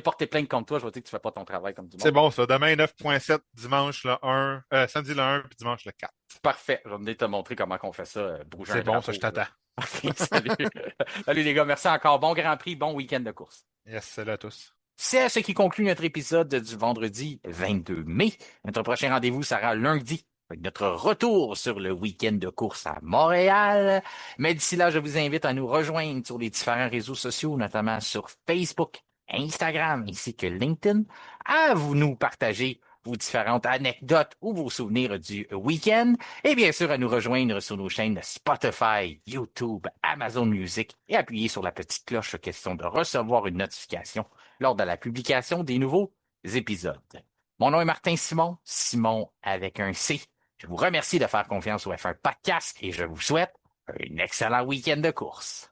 B: porter plainte contre toi. Je vais te dire que tu fais pas ton travail comme du
C: C'est
B: monde.
C: bon, ça. Demain, 9.7, dimanche le 1, samedi le 1, puis dimanche le 4.
B: Parfait. Je vais venir te montrer comment on fait ça. Bouger un
C: C'est bon, ça,
B: drapeau,
C: je t'attends.
B: là. OK, salut. Salut les gars, merci encore. Bon Grand Prix, bon week-end de course.
C: Yes, salut à tous.
B: C'est ce qui conclut notre épisode du vendredi 22 mai. Notre prochain rendez-vous sera lundi avec notre retour sur le week-end de course à Montréal. Mais d'ici là, je vous invite à nous rejoindre sur les différents réseaux sociaux, notamment sur Facebook, Instagram ainsi que LinkedIn, à vous nous partager vos différentes anecdotes ou vos souvenirs du week-end. Et bien sûr, à nous rejoindre sur nos chaînes Spotify, YouTube, Amazon Music et appuyer sur la petite cloche question de recevoir une notification lors de la publication des nouveaux épisodes. Mon nom est Martin Simon, Simon avec un C. Je vous remercie de faire confiance au F1 Podcast et je vous souhaite un excellent week-end de course.